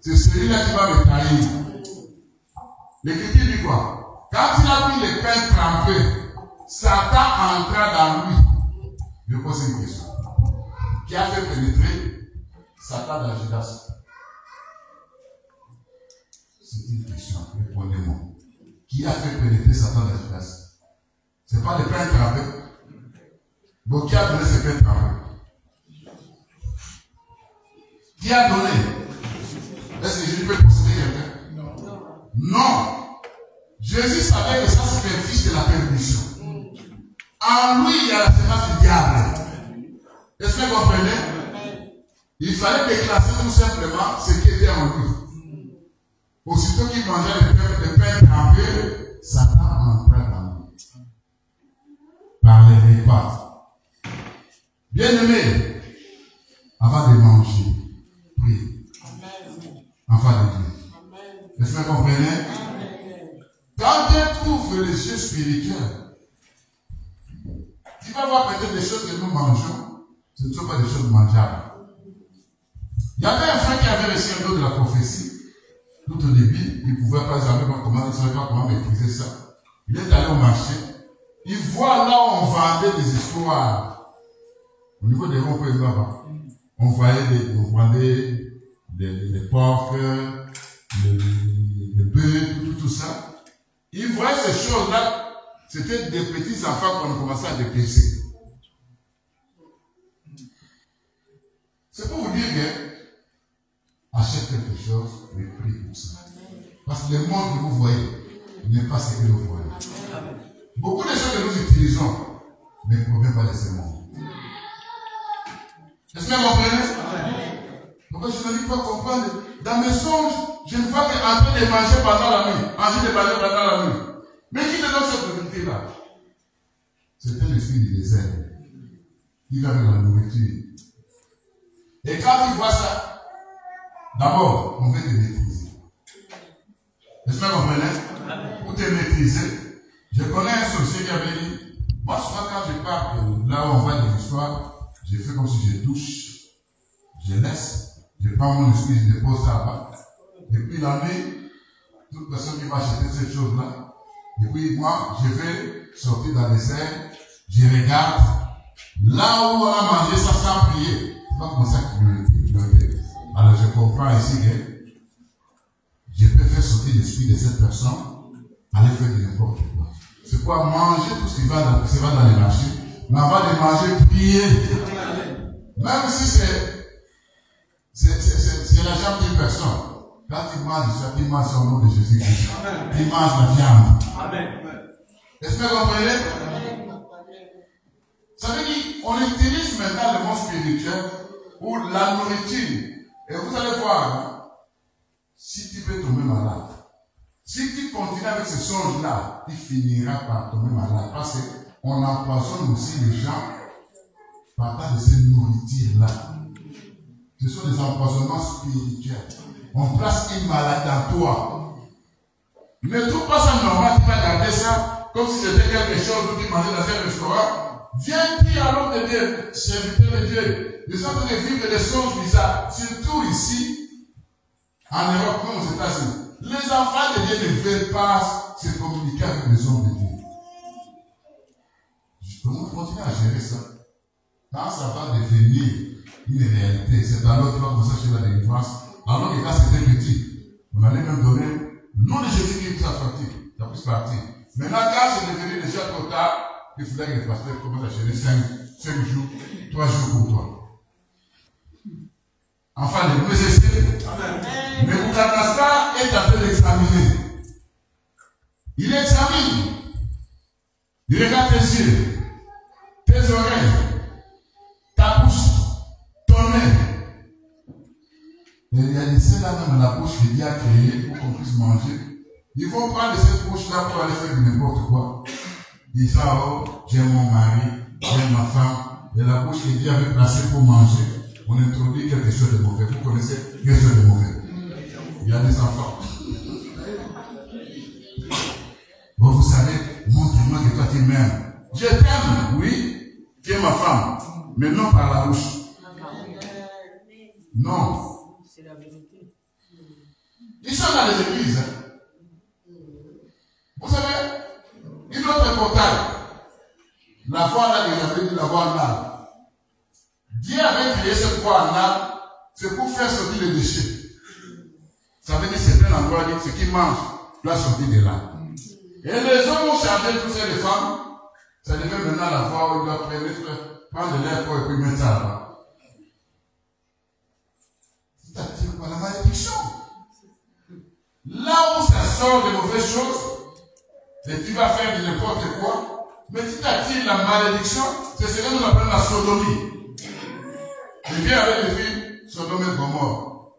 c'est celui-là qui va me trahir. L'Écriture dit quoi? Quand il a pris les pains trempés, Satan entra dans lui. Je pose une question. Qui a fait pénétrer Satan dans Judas? C'est une question. Répondez-moi. Qui a fait pénétrer Satan dans Judas? Ce n'est pas les pains trempés. Donc qui a donné ces pains trempés? Qui a donné? Est-ce que Jésus peut posséder quelqu'un? Non. Jésus savait que ça c'était le fils de la perdition. En lui, il y a la semence du diable. Est-ce que vous comprenez? Il fallait déclasser tout simplement ce qui était en lui. Aussitôt qu'il mangeait les pains trempés, Satan entrait dans lui. Par les repas. Bien-aimé, avant de manger, prie. Enfin de Dieu. Est-ce que vous comprenez? Quand Dieu trouve les yeux spirituels, tu vas voir peut-être des choses que nous mangeons, ce ne sont pas des choses mangeables. Il y avait un frère qui avait reçu un don de la prophétie. Tout au début, il ne pouvait pas jamais comment, il ne savait pas comment maîtriser ça. Il est allé au marché. Il voit là où on vendait des espoirs. Au niveau des ronds-points là-bas. On vendait des porcs, des bœufs, tout ça. Il voyait ces choses-là. C'était des petits enfants qu'on commençait à dépêcher. C'est pour vous dire que achète quelque chose et prie pour ça. Parce que le monde que vous voyez n'est pas ce que nous voyons. Beaucoup de choses que nous utilisons ne proviennent pas de ce monde. Est-ce que vous comprenez? Pourquoi je ne peux pas comprendre? Dans mes songes, je ne vois qu'en train de manger pendant la nuit. Manger de manger pendant la nuit. Mais qui te donne cette vérité-là? C'était l'esprit du désert. Il avait la nourriture. Et quand il voit ça, d'abord, on veut te maîtriser. Est-ce que vous comprenez? Pour te maîtriser, je connais un sorcier qui avait dit, moi souvent quand je pars là où on voit des histoires, je fais comme si je touche, je laisse, je prends mon esprit, je dépose ça là-bas. Et puis la nuit, toute personne qui va acheter cette chose-là, et puis moi, je vais sortir dans les airs, je regarde, là où on a mangé ça sans prier, c'est pas comme ça qu'il me dit. Alors je comprends ici que je peux faire sortir l'esprit de cette personne, aller faire de n'importe quoi. C'est quoi manger tout ce qui va dans les marchés, mais avant de manger, prier. Même si c'est la jambe d'une personne. Quand il mange ça, il mange au nom de Jésus-Christ. Il mange la viande. Est-ce que vous comprenez? Ça veut dire qu'on utilise maintenant le monde spirituel pour la nourriture. Et vous allez voir, hein, si tu peux tomber malade, si tu continues avec ce songe-là, tu finiras par tomber malade. Parce qu'on empoisonne aussi les gens partant de cette nourriture-là. Ce sont des empoisonnements spirituels. On place une maladie en toi. Ne trouve pas ça normal, tu vas garder ça comme si c'était quelque chose où tu mangeais dans un restaurant. Viens dire à l'homme de Dieu, serviteur de Dieu, nous sommes en train de vivre des songes bizarres, surtout ici, en Europe, comme aux États-Unis. Les enfants de Dieu ne veulent pas se communiquer avec les hommes de Dieu. Comment continuer à gérer ça? Quand ça va devenir une réalité, c'est alors qu'il va commencer à chercher la délivrance. Alors que quand c'était petit, on allait même donner le nom de Jésus qui est sorti, ça puisse partir. Maintenant, quand c'est devenu déjà trop tard, il faudrait que les pasteurs commencent à gérer 5 jours, 3 jours pour toi. Enfin, les mauvais essais. Mais Nebuchadnezzar est en train d'examiner. Il examine. Il regarde tes yeux, tes oreilles, ta bouche, ton nez. Et il y a des ceux là même la bouche que Dieu a créée pour qu'on puisse manger. Ils vont prendre cette bouche-là pour aller faire n'importe quoi. Ils disent, oh, j'aime mon mari, j'aime ma femme. Et la bouche que Dieu avait placée pour manger, on introduit quelque chose de mauvais. Vous connaissez quelque chose de mauvais. Il y a des enfants. Bon, vous savez, montre-moi que toi tu m'aimes. Je t'aime, oui, tu es ma femme, mais non par la bouche. Non. C'est la vérité. Ils sont dans les églises. Vous savez, une autre portail. La voix là, il avait dit la voix là. Dieu avait créé cette voix là, c'est pour faire sortir les déchets. Ça veut dire que c'est un endroit où ce qui mange doit sortir de là. Et les hommes ont chargé toutes ces femmes. Ça devait maintenant la voix où ils doivent prendre de l'air pour et puis mettre ça là-bas. C'est-à-dire par la malédiction. Là où ça sort de mauvaises choses, et tu vas faire de n'importe quoi, mais si tu attires la malédiction, c'est ce que nous appelons la sodomie. Je viens avec les filles, Sodome et Gomorrhe.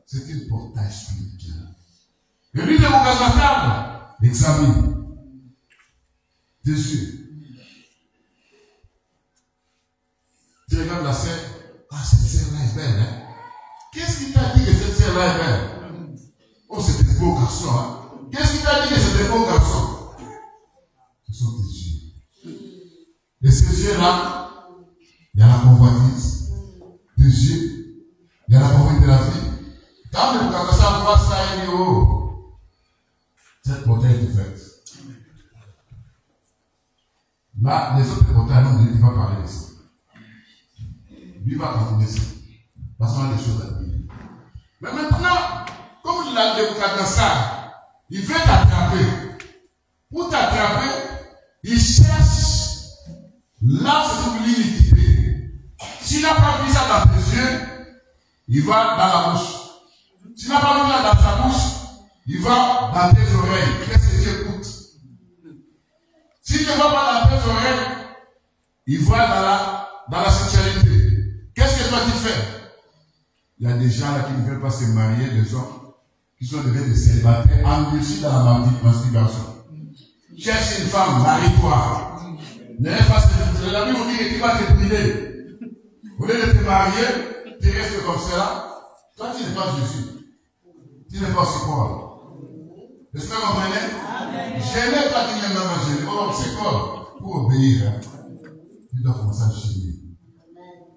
C'est une portail spirituel. Et lui, de Nebuchadnezzar, examine. Dessus. Tu regardes la sœur. Ah, cette sœur-là est belle, hein? Qu'est-ce qui t'a dit que cette sœur-là est belle? Oh, c'est un beau garçon, hein? Qu'est-ce qui t'a dit que c'est un beau garçon? Ce sont tes yeux. Et ces yeux-là, il y a la convoitise. Des yeux, il y a la convoitise de la vie. Quand le Nebuchadnezzar voit ça, il dit, oh, cette portail est faite. Là, les autres portails, on ne va pas parler de ça. Lui va continuer ça. Parce qu'on a des choses à dire. Mais maintenant, comme la Nebuchadnezzar, il veut t'attraper. Pour t'attraper, il cherche là où se trouve l'iniquité. S'il n'a pas vu ça dans tes yeux, il va dans la bouche. S'il n'a pas vu ça dans sa bouche, il va dans tes oreilles. Qu'est-ce que tu écoutes? S'il ne va pas dans tes oreilles, il va dans la sexualité. Qu'est-ce que toi tu fais? Il y a des gens là qui ne veulent pas se marier, des hommes qui sont devenus des célibataires, endurcis dans la masturbation. Cherche une femme, marie-toi. N'aie pas ce la Bible dit que tu vas te brûler. Au lieu de te marier, tu restes comme cela. Toi, tu n'es pas Jésus. Tu n'es pas aussi Paul. Est-ce que vous comprenez? Gênez pas qui n'est même gêné. Oh, c'est quoi? Pour obéir, hein, tu dois commencer à gêner.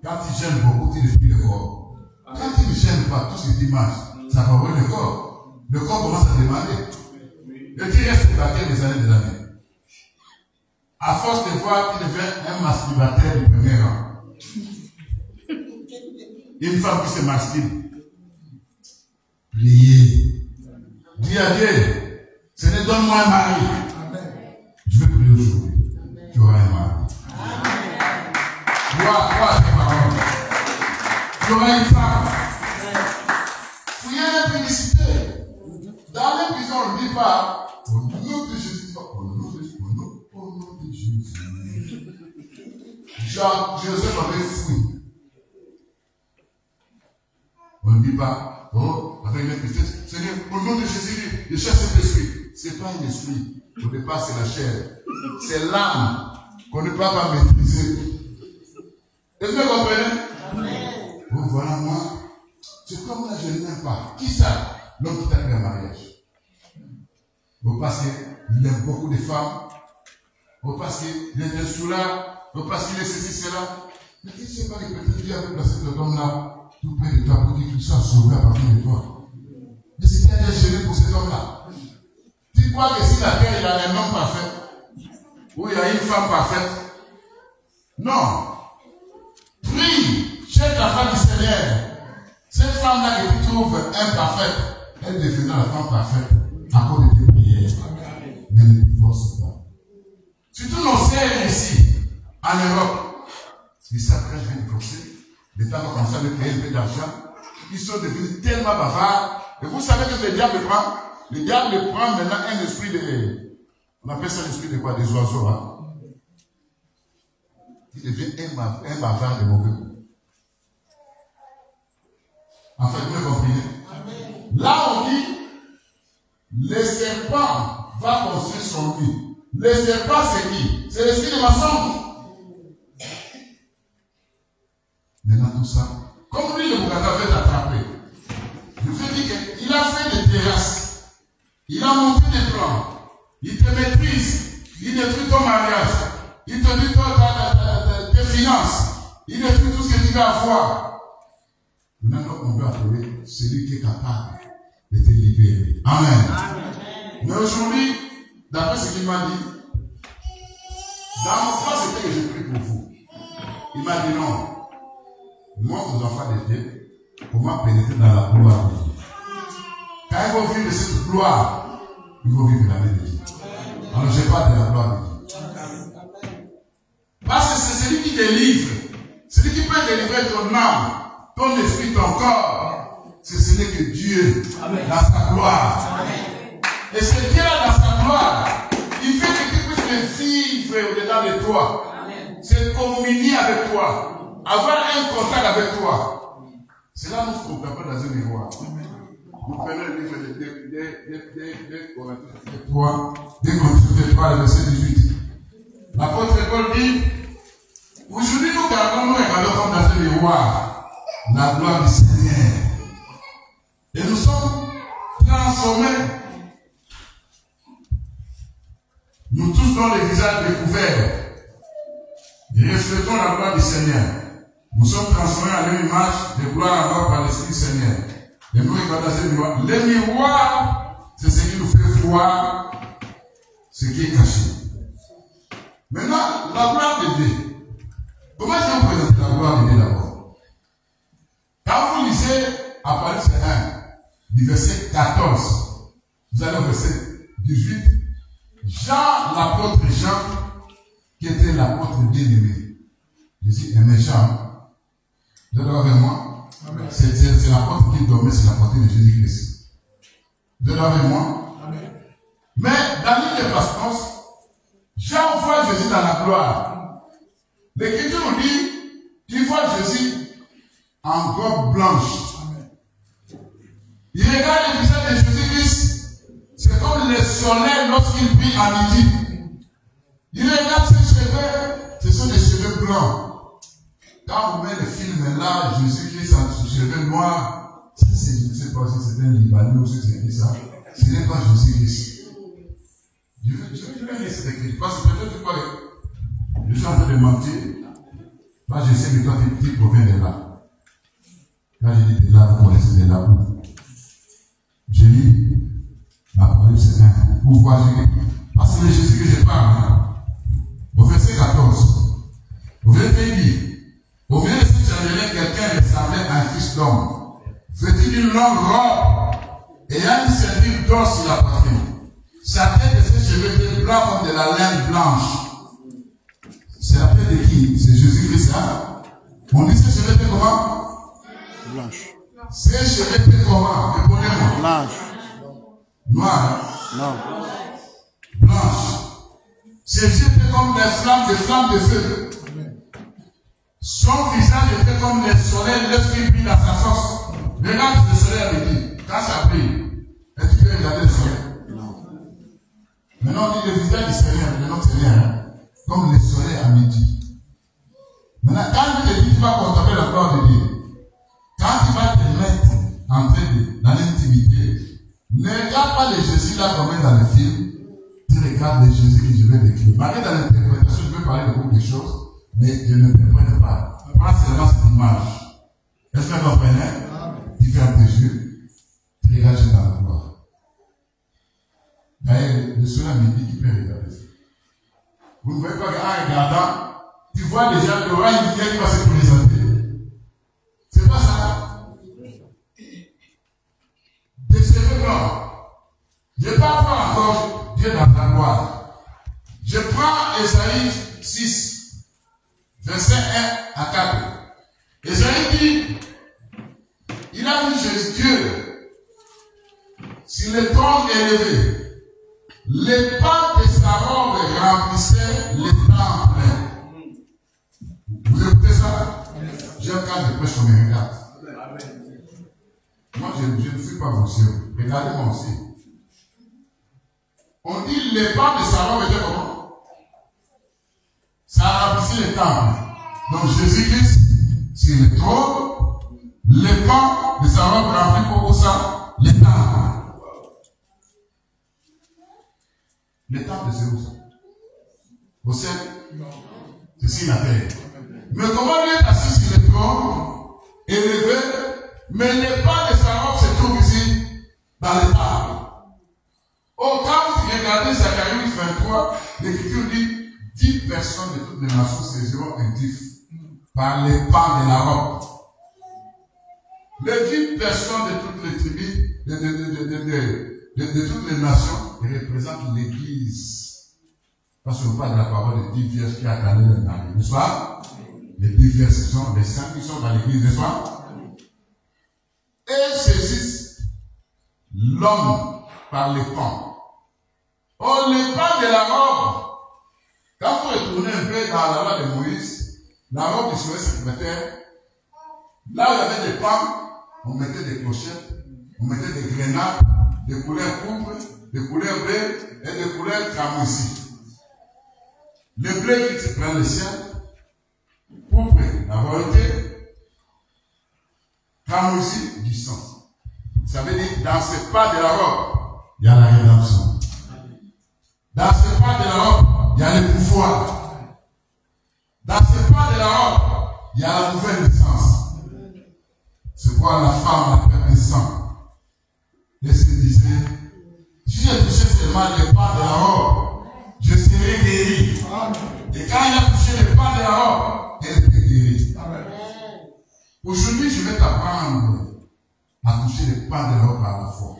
Quand tu gênes beaucoup, tu ne plus le corps. Quand tu ne gênes pas tout ce que tu manges, ça favorise le corps. Le corps commence à demander. Et tu restes célibataire des années de l'année. À force de voir, tu deviens un masturbateur du premier rang. Une femme qui se masturbe. Priez. Dis à Dieu, Seigneur, donne-moi un mari. Je vais prier aujourd'hui. Tu auras un mari. Crois tes paroles. Tu auras une femme. Fouillez la publicité. Dans les prisons, on ne dit pas, au nom de Jésus, au nom de Jésus. Joseph avait fui. On ne dit pas, oh, avec une tristesse, Seigneur, au nom de Jésus, je chasse cet esprit. Ce n'est pas un esprit. Au départ, c'est la chair. C'est l'âme qu'on ne peut pas maîtriser. Est-ce que vous comprenez? Oh, voilà, moi, c'est comme là, je n'aime pas. Qui ça? L'homme qui t'a fait un mariage. Bon, parce qu'il aime beaucoup de femmes. Bon, parce qu'il est un soulard. Bon, parce qu'il est ceci, cela. Mais tu ne sais pas que peut-être Dieu avait placé cet homme-là tout près de toi pour que tu sois sauvé à partir de toi. Mais c'était un gêné pour cet homme-là. Tu crois que si la terre, il y a un homme parfait, ou il y a une femme parfaite? Non. Prie, cherche la femme du Seigneur. Cette femme-là que tu trouves imparfaite, elle deviendra la femme parfaite à cause de tes prières. Mais ne divorce pas. Surtout nos sœurs ici, en Europe, ils savent que je vais divorcer. L'État va commencer à me payer un peu d'argent. Ils sont devenus tellement bavards. Et vous savez que le diable prend? Le diable prend maintenant un esprit de... On appelle ça l'esprit de quoi? Des oiseaux. Hein? Il devient un bavard de mauvais goût. En fait, vous comprenez? Là, on dit, le serpent va construire son nid. Le serpent, c'est qui? C'est l'esprit de mensonge. Maintenant, tout ça, comme lui, le Bougata veut t'attraper. Je vous ai dit qu'il a fait des terrasses. Il a monté des plans. Il te maîtrise. Il détruit ton mariage. Il te dit tes finances. Il détruit tout ce que tu vas avoir. Maintenant, on peut appeler celui qui est capable de te libérer. Amen. Amen. Mais aujourd'hui, d'après ce qu'il m'a dit, dans mon cas, c'était que j'ai pris pour vous. Il m'a dit non. Moi, aux enfants de Dieu, comment pénétrer dans la gloire de Dieu? Quand ils vont vivre de cette gloire, ils vont vivre la vie de Dieu. Alors, je parle de la gloire de Dieu. Parce que c'est celui qui délivre, celui qui peut délivrer ton âme, ton esprit, ton corps. C'est ce n'est que Dieu, dans sa gloire. Et c'est Dieu dans sa gloire. Il fait que tu puisses vivre au-dedans de toi. C'est communier avec toi. Avoir un contact avec toi. C'est là où nous comprenons dans un miroir. Vous prenez le livre de Corinthiens 3, le verset 18. L'apôtre Paul dit, aujourd'hui nous regardons comme dans un miroir la gloire du Seigneur. Et nous sommes transformés. Nous tous dans les visages découverts. Et reflétons la gloire du Seigneur. Nous sommes transformés en une image de gloire encore par l'Esprit du Seigneur. Et nous regardons ce miroir. Le miroir, c'est ce qui nous fait voir ce qui est caché. Maintenant, la gloire de Dieu. Comment est-ce qu'on présente la gloire de Dieu d'abord? Quand vous lisez Apocalypse 1, du verset 14, vous allez au verset 18, Jean, l'apôtre Jean, qui était l'apôtre bien-aimé. Jésus aimait Jean. Vous êtes avec moi? C'est l'apôtre qui dormait sur la portée de Jésus-Christ. Vous êtes avec moi? Amen. Mais dans l'île de Patmos, Jean voit Jésus dans la gloire. L'Écriture nous dit, il voit Jésus en robe blanche. Amen. Il regarde le visage de Jésus-Christ. C'est comme le soleil lorsqu'il brille à midi. Il regarde ses cheveux, ce sont des cheveux blancs. Quand vous mettez le film là, Jésus-Christ en cheveux noirs, ça c'est, je ne sais pas si c'est un Libanais ou si c'est ça, ce n'est pas Jésus-Christ. Je vais laisser cette écriture, parce que peut-être que je suis en train de mentir. Là, je sais que toi, tu proviens de là. Quand je dis de là, vous connaissez de là où? Je lis Apocalypse 1. Pourquoi parce que c'est Jésus que je parle. Hein? Au verset 14, au verset 10, au milieu de ce jardin, quelqu'un ressemblait à un fils d'homme, vêtu d'une longue robe, ayant une ceinture d'or sur la poitrine. Sa tête et ses cheveux étaient blancs comme de la laine blanche. C'est la tête de qui? C'est Jésus-Christ. Hein? On dit ses cheveux étaient comment? Blanche. Ses cheveux étaient comment? Répondez-moi. Blanche. Noir? Non. Blanche. Ses yeux étaient comme des flammes de feu. Son visage était comme le soleil lorsqu'il brille dans sa sauce. Regarde le soleil à midi. Quand ça brille, est-ce que tu peux regarder le soleil? Maintenant, on dit le visage du Seigneur, le nom du Seigneur, comme le soleil à midi. Maintenant, quand tu te dis, tu vas contempler la gloire de Dieu, quand tu vas te mettre en train dans l'intimité, ne regarde pas le Jésus là comme dans le film, tu regardes le Jésus que je vais décrire. Malgré dans l'interprétation, je peux parler de beaucoup de choses, mais je ne m'interprète pas. Pas seulement cette image. Est-ce que vous comprenez? Tu fermes tes yeux, tu regardes dans la gloire. D'ailleurs, le soleil à midi qui peut regarder ça. Vous ne voyez pas qu'en regardant, tu vois déjà qu'il y aura une lumière qui va se présenter. C'est pas ça. Des cheveux blancs. Je ne vais pas voir encore Dieu dans ta gloire. Je prends Ésaïe 6, verset 1 à 4. Ésaïe dit, il a vu Dieu sur le trône élevé. Les pas de sa robe remplissaient les temples. Vous écoutez ça? J'aime quand je prêche, on me regarde. Moi, je ne suis pas vos yeux. Regardez-moi aussi. On dit les pas de sa robe étaient comment? Ça remplissait les temples. Donc Jésus-Christ, sur le trône, les pas de sa robe remplis pour ça, les temples. Les temples, c'est où ça? Au ciel? C'est sur la terre. Mais comment lui est assis sur le trône, élevé, mais les pas de sa robe se trouvent ici, dans les tables. Au cas où vous regardez Zacharie 23, l'Écriture dit 10 personnes de toutes les nations saisiront un tif par les pas de la robe. Les 10 personnes de toutes les tribus, de toutes les nations, représentent l'Église. Parce qu'on parle de la parole des 10 vierges qui attendent le temps, n'est-ce pas? Les 10 vierges, ce sont les saints qui sont dans l'Église, n'est-ce pas? Et saisissent l'homme par les pans. Oh, les pans de la robe. Quand vous retournez un peu dans la loi de Moïse, la robe du soleil secrétaire, là où il y avait des pans, on mettait des clochettes, on mettait des grenades, des couleurs pourpres, des couleurs bleues et des couleurs cramoisies. Le bleu qui se prend le ciel, pourpre, la royauté, cramoisi, du sang. Ça veut dire, dans ce pas de la robe, il y a la rédemption. Dans ce pas de la robe, il y a le pouvoir. Dans ce pas de la robe, il y a la nouvelle naissance. C'est pourquoi la femme a perdu le sang. Et se disait, si j'ai touché seulement les pas de la robe, je serai guéri. Et quand il a touché les pas de la robe, elle était guérie. Aujourd'hui, je vais t'apprendre à toucher les pas de la robe à la foi.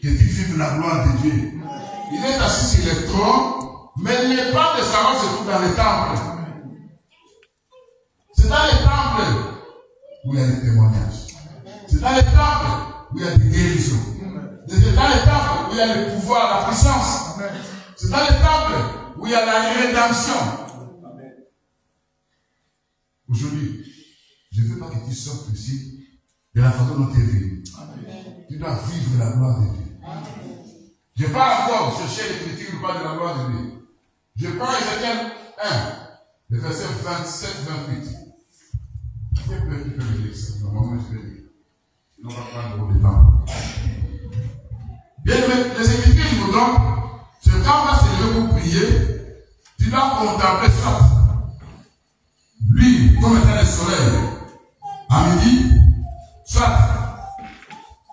Que tu vives la gloire de Dieu. Il est assis sur le trône, mais les pas de sa robe se trouvent dans les temples. C'est dans les temples où il y a des témoignages. C'est dans les temples où il y a des guérisons. C'est dans les temples où il y a le pouvoir, la puissance. C'est dans les temples où il y a la rédemption. Aujourd'hui, je ne veux pas que tu sortes ici de la façon dont tu es vécu. Tu dois vivre la gloire de Dieu. Je ne vais pas encore chercher l'écriture ou pas de la gloire de Dieu. Je prends Ézéchiel 1, le verset 27-28. Qui peut me dire ça? Normalement, je vais dire. Sinon, on va prendre le temps. Bien, les Écritures nous donnent, ce temps va se lever pour prier, tu dois contempler ça. Lui, comme étant le soleil, à midi, soit,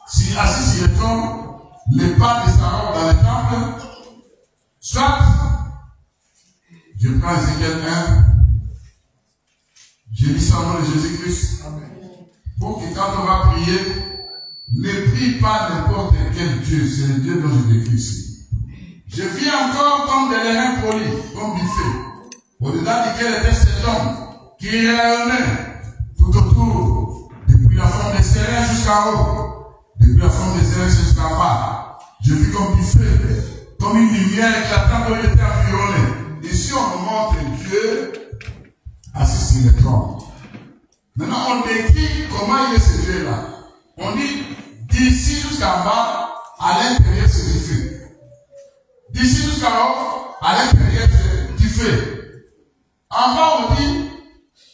si assis sur le trône, les pas de sa robe dans le temple, soit, je prends Ézéchiel 1, je lis ça au nom de Jésus-Christ, pour que quand on va prier, ne prie pas n'importe quel Dieu, c'est le Dieu dont je décris ici. Je vis encore comme des lérins polis, comme buffet, au-dedans duquel était cet homme qui rayonnait tout autour, depuis la forme des serins jusqu'en haut, depuis la forme des serins jusqu'en bas. Je vis comme buffet, comme une lumière éclatante dont il était environné. Ici, on nous montre Dieu assis sur le trône. Maintenant, on décrit comment il est ce Dieu-là. On dit, d'ici jusqu'en bas, à l'intérieur, c'est du feu. D'ici jusqu'en haut, à l'intérieur, c'est du feu. En bas, on dit,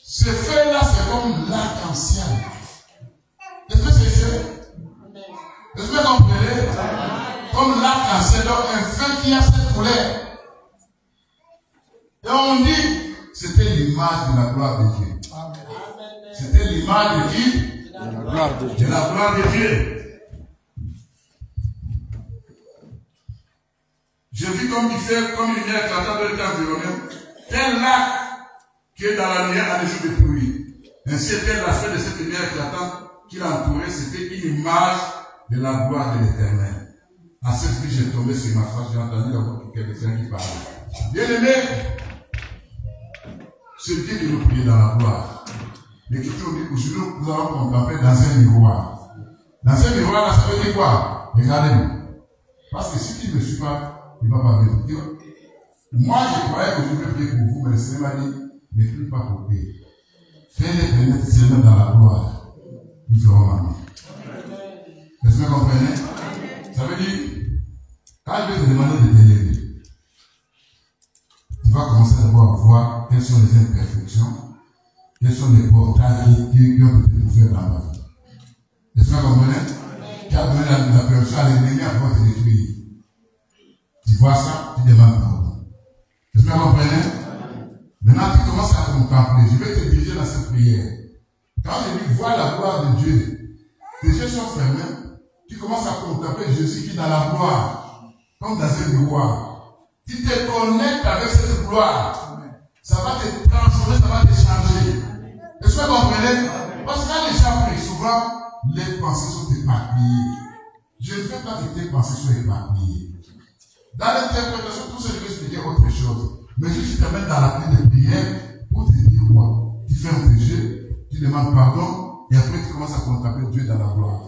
ce feu-là, c'est comme l'arc-en-ciel. Est-ce que c'est ça? Est-ce que vous comprenez? Comme l'arc-en-ciel, donc un feu qui a cette couleur. Et on dit, c'était l'image de la gloire de Dieu. C'était l'image de qui? De la gloire de Dieu. Je vis comme il fait, comme une lumière éclatante de l'état environné. Tel lac qui est dans la lumière à des jours de pluie. Ainsi était l'aspect de cette lumière éclatante qui l'entourait. C'était une image de la gloire de l'Éternel. À cette fois, j'ai tombé sur ma face, j'ai entendu la voix de quelqu'un qui parlait. Bien aimé, c'est Dieu qui nous prie dans la gloire. L'Écriture dit qu'aujourd'hui, nous allons contempler dans un miroir. Dans un miroir, là, ça veut dire quoi? Regardez-nous. Parce que si tu ne me suis pas, il ne va pas me dire. Moi, je croyais que je devais prier pour vous, mais le Seigneur m'a dit, ne prie pas pour eux. Fais-les pénétrer seulement dans la gloire. Nous ferons ma main. Est-ce que vous comprenez? Ça veut dire, quand je vais te demander de t'élever, tu vas commencer d'abord à voir quelles sont les imperfections, quels sont les portails qui ont été ouverts dans ma vie. Est-ce que vous comprenez? Qui a donné la permission à l'ennemi avant de détruire. Tu vois ça, tu demandes pardon. Est-ce que vous comprenez? Maintenant, tu commences à contempler. Je vais te diriger dans cette prière. Quand je dis vois la gloire de Dieu, tes yeux sont fermés, tu commences à contempler Jésus qui est dans la gloire, comme dans un miroir. Tu te connectes avec cette gloire. Ça va te transformer, ça va te changer. Est-ce que vous comprenez? Parce que quand les gens prient, souvent, les pensées sont éparpillées. Je ne fais pas que tes pensées soient éparpillées. Dans l'interprétation, tout ce que je vais expliquer autre chose. Mais je t'amène dans la prière de prière pour te dire quoi. Tu fermes tes yeux, tu demandes pardon, et après tu commences à contempler Dieu dans la gloire.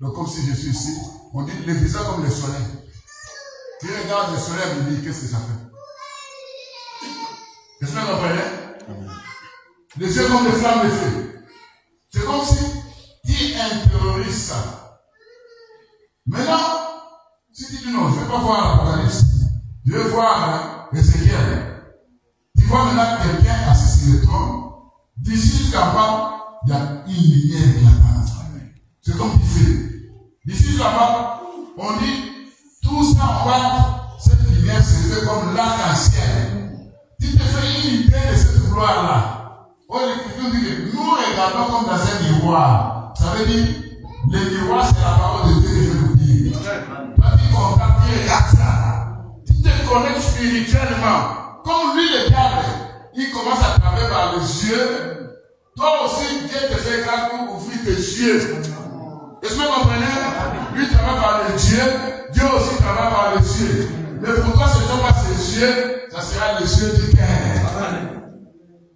Donc comme si je suis ici, on dit le visage comme le soleil. Tu regardes le soleil et me dis qu'est-ce que ça fait? Est-ce que vous comprenez? Les yeux comme des flammes de feu. C'est comme si tu intériorises ça. Maintenant, si tu dis non, je ne vais pas voir l'Apocalypse, je vais voir Ézéchiel. Tu vois maintenant quelqu'un assis sur le trône. D'ici jusqu'à bas, il y a une lumière éclatante. C'est comme du feu. D'ici jusqu'à bas, on dit, tout ça en bas, cette lumière se fait comme l'arc-en-ciel. Tu te fais une idée de cette gloire-là. Oh, l'Écriture dit que nous regardons comme dans un miroir. Ça veut dire, le miroir, c'est la parole de Dieu que je vous dis. Toi, tu contactes, tu regardes ça. Tu te connectes spirituellement. Comme lui, le diable, il commence à travailler par les yeux. Toi aussi, Dieu te fait grâce pour ouvrir tes yeux. Est-ce que vous comprenez? Lui travaille par les yeux, Dieu aussi travaille par les yeux. Mais pourquoi ce ne sont pas ses yeux? Ça sera les yeux du cœur.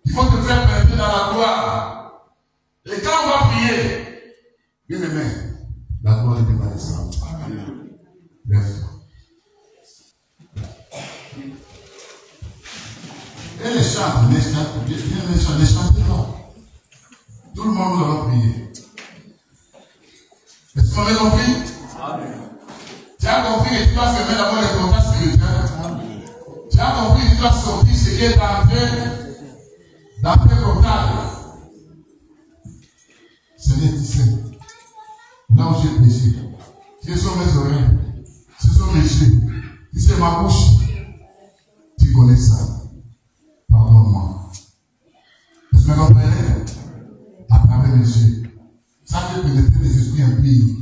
Il faut te faire pénétrer dans la gloire. Et quand on va prier, bien aimé, la gloire de Dieu va descendre. Lève-toi. Et les chants, les chanteurs là. Tout le monde va prier. Est-ce qu'on a compris? Tu as compris que tu dois fermer d'abord les contacts spirituels. Tu as compris que tu dois sortir ce qui est dans tes contacts. Seigneur, tu sais, là où j'ai péché, ce sont mes oreilles, ce sont mes yeux, si c'est ma bouche, tu connais ça. Pardonne-moi. Est-ce que vous comprenez? À travers mes yeux. Ça fait pénétrer les esprits impies.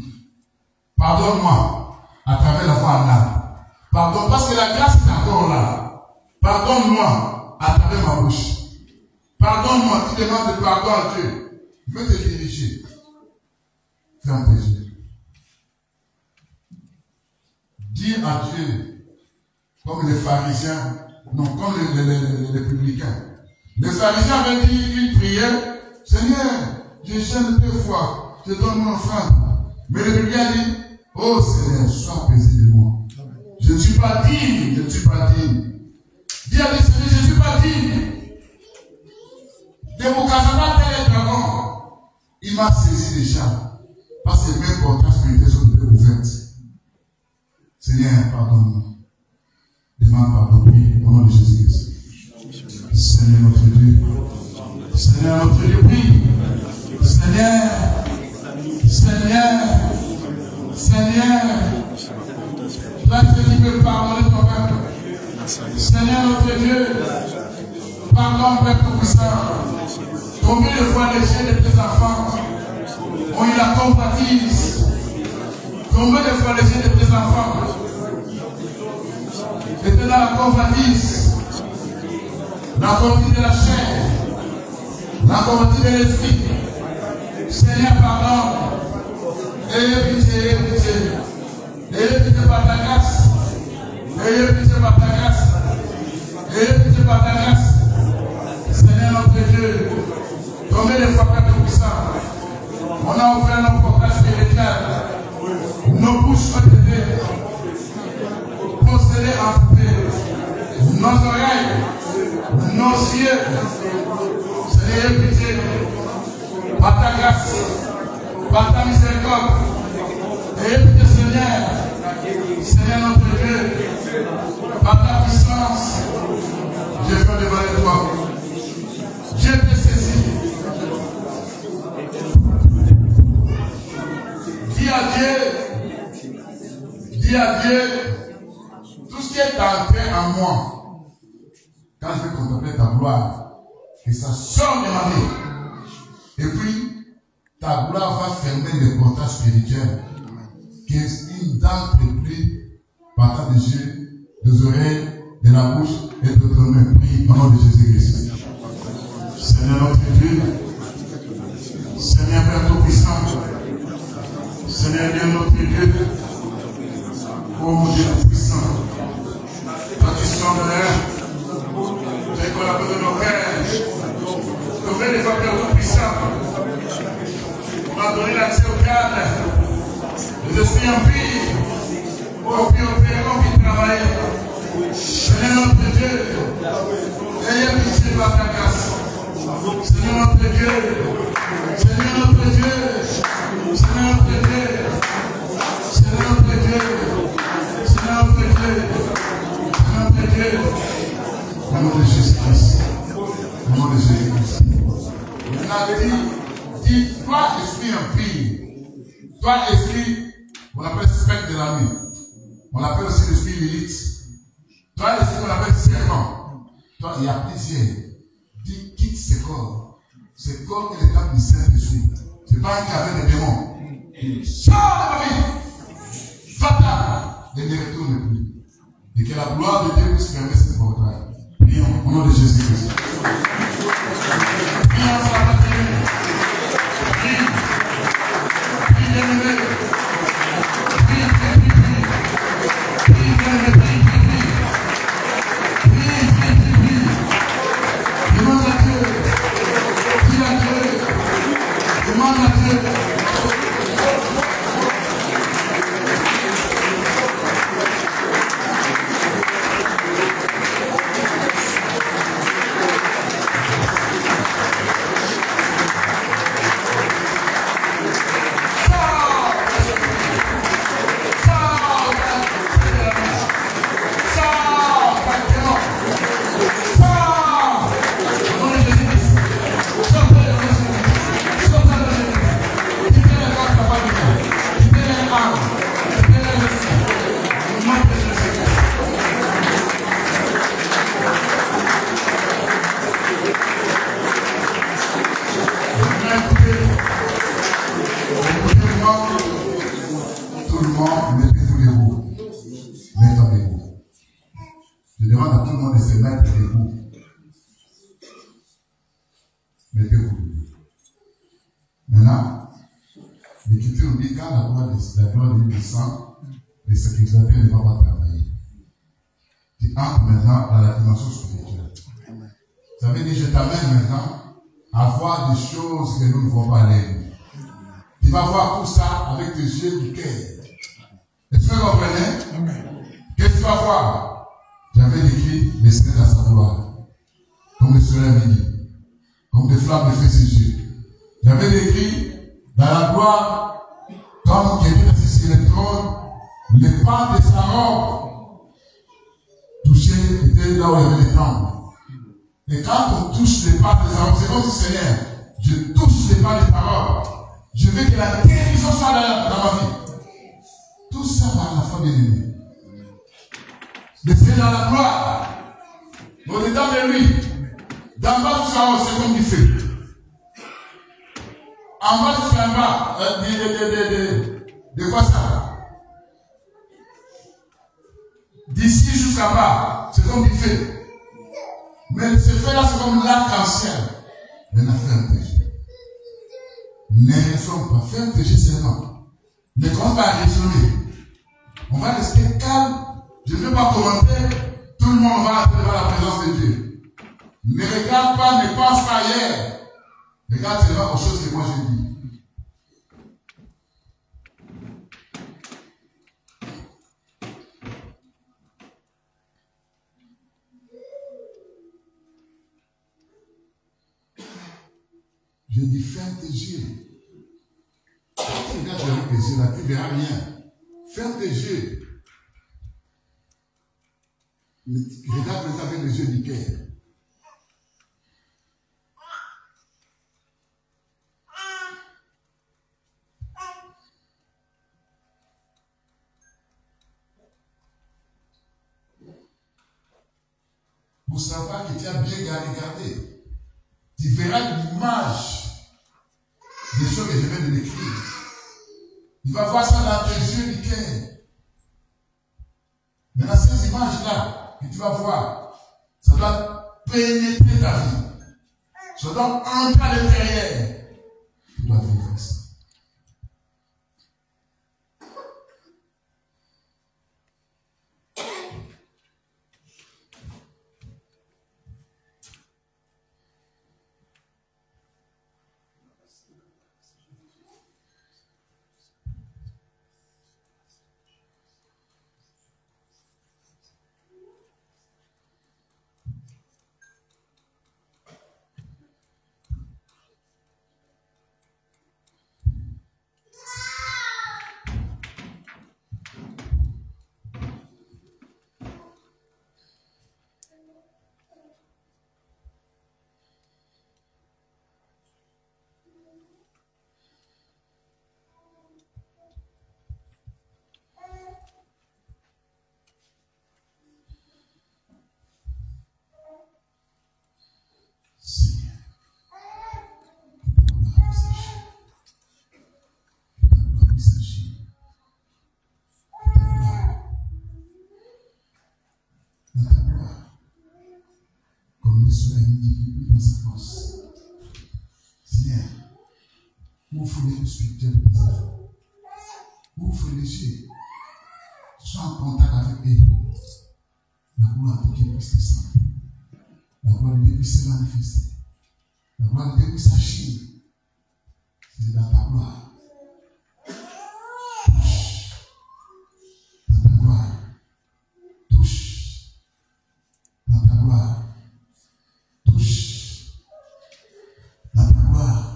Pardonne-moi à travers la foi en âme. Pardonne, parce que la grâce est encore là. Pardonne-moi à travers ma bouche. Pardonne-moi, tu demandes pardon à Dieu. Je vais te diriger. Ferme tes yeux. Dis à Dieu, comme les pharisiens, non, comme les publicains. Les pharisiens avaient dit une prière, Seigneur, je jeûne 2 fois, je donne mon offrande. Mais le publicain dit, oh Seigneur, sois apaisé de moi. Je ne suis pas digne, je ne suis pas digne. Dis à Dieu, Seigneur, je ne suis pas digne. Que vous casez pas tel dragon, il m'a saisi déjà. Parce que même portage spirituel sont de ouverte. Seigneur, pardonne-moi. Demande pardon, oui, au nom de Jésus-Christ. Seigneur notre Dieu. Seigneur notre Dieu, oui. Seigneur. Toi qui peux pardonner ton peuple. Seigneur notre Dieu. Pardon, Père Tout-Puissant. Combien de fois les jeunes de tes enfants ont eu la convoitise? Combien de fois les jeunes de tes enfants étaient dans la convoitise? La convoitise de la chair, la convoitise de l'esprit. Seigneur, pardon. Ayez pitié, ayez pitié. Ayez pitié par ta grâce. Ayez pitié par ta grâce. Ayez pitié par ta grâce. Seigneur notre Dieu, combien de fois, Père Tout-Puissant, on a ouvert nos portails spirituels, nos bouches ont été possédées en fouet, nos oreilles, nos yeux. Seigneur, ayez pitié, par ta grâce, par ta miséricorde, ayez pitié, Seigneur notre Dieu, par ta puissance, je viens devant toi. Je te saisis. Dis à Dieu, tout ce qui est entré en moi, quand je vais contempler ta gloire, que ça sort de ma vie. Et puis, ta gloire va fermer les portails spirituels, qu'une dent pris par des yeux, des oreilles, de la bouche et de ton main. Prie au nom de Jésus-Christ. Seigneur notre Dieu, Seigneur Père Tout-Puissant, Seigneur Dieu notre Dieu, ô mon Dieu Tout-Puissant, toi qui sors de l'air, tu es collaboré de nos pères, combien de fois Père Tout-Puissant, on a donné l'accès au cadre, les esprits en vie, au qui travaille, Seigneur notre Dieu, ayez pitié par ta grâce. Seigneur notre Dieu, Seigneur notre Dieu, Seigneur notre Dieu, Seigneur notre Dieu, Seigneur notre Dieu, Seigneur notre Dieu, au nom de Jésus-Christ, au nom de Jésus-Christ. Il a dit, toi esprit impie, toi esprit, on l'appelle spectre de la nuit, on l'appelle aussi l'esprit Lilith, toi esprit qu'on appelle serpent, toi il y a plusieurs. Dis, quitte ce corps. Ce corps est le cadre du Saint-Esprit. Ce n'est pas un qui avait des démons. Il sort de ma vie. Va-t'en. Et ne retourne plus. Et que la gloire de Dieu puisse fermer cette portail. Prions au nom de Jésus-Christ. Prions sur la bataille. Prie. Prie, bien-aimé. Prie, prie, prie. Prie, bien-aimé. Prie, prie, prie. Demande à Dieu. Dis à Dieu. Demande à Dieu. Les sacrificateurs ne vont pas travailler. Tu entres maintenant dans la dimension spirituelle. Ça veut dire que je t'amène maintenant à voir des choses que nous ne voyons pas aller. Tu vas voir tout ça avec tes yeux du cœur. Est-ce que vous comprenez? Qu'est-ce que tu vas voir? J'avais décrit le Seigneur dans sa gloire. Comme le Seigneur m'a dit. comme des flammes de feu ses yeux. J'avais écrit dans la gloire, comme quelqu'un assis sur le trône, les pas de sa robe touchaient, étaient là où il y avait les temples. Et quand on touche les pas de sa robe, c'est comme si Seigneur, je touche les pas de ta robe. Je veux que la guérison soit là dans ma vie. Tout ça par la foi de l'ennemi. Mais c'est dans la gloire. Au-dedans de lui. D'en bas jusqu'en haut, c'est comme du feu. En bas jusqu'en bas, de quoi ça? D'ici jusqu'en bas, c'est comme du feu. Mais ce feu-là, c'est comme l'arc-en-ciel. Mais on a fait un péché. Ne sommes pas fait un péché seulement. Ne commence pas à raisonner. On va rester calme. Je ne veux pas commenter. Tout le monde va devant la présence de Dieu. Ne regarde pas, ne pense pas ailleurs. Regarde seulement aux choses que moi j'ai dit. Je dis, ferme tes yeux. Quand tu regardes avec tes yeux, là, tu ne verras rien. Ferme tes yeux. Regarde maintenant avec les yeux du cœur. Pour savoir que tu as bien regardé, tu verras l'image des choses que je viens de décrire. Tu vas voir ça dans tes yeux du cœur. Maintenant, ces images-là que tu vas voir, ça doit pénétrer ta vie. Ça doit entrer à l'intérieur. Tu dois vivre ça. Ouvre les yeux spirituels de tes enfants. Ouvre les yeux. Sois en contact avec eux. La gloire de Dieu puisse descendre. La gloire de Dieu puisse se manifester. La gloire de Dieu puisse agir. C'est dans ta gloire. Touche. Dans ta gloire. Touche. Dans ta gloire. Touche. Dans ta gloire.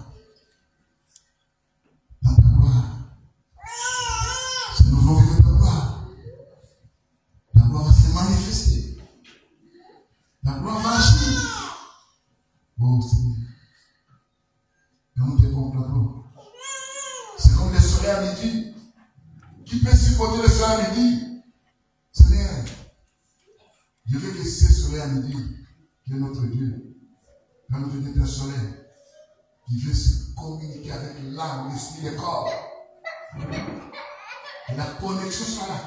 La gloire va agir. Oh Seigneur. Nous te comprenons. C'est comme le soleil à midi. Qui peut supporter le soleil à midi? Seigneur, je veux que ce soleil à midi, qui est notre Dieu, quand notre Dieu est un soleil, qui veut se communiquer avec l'âme, l'esprit et le corps. Et la connexion soit là.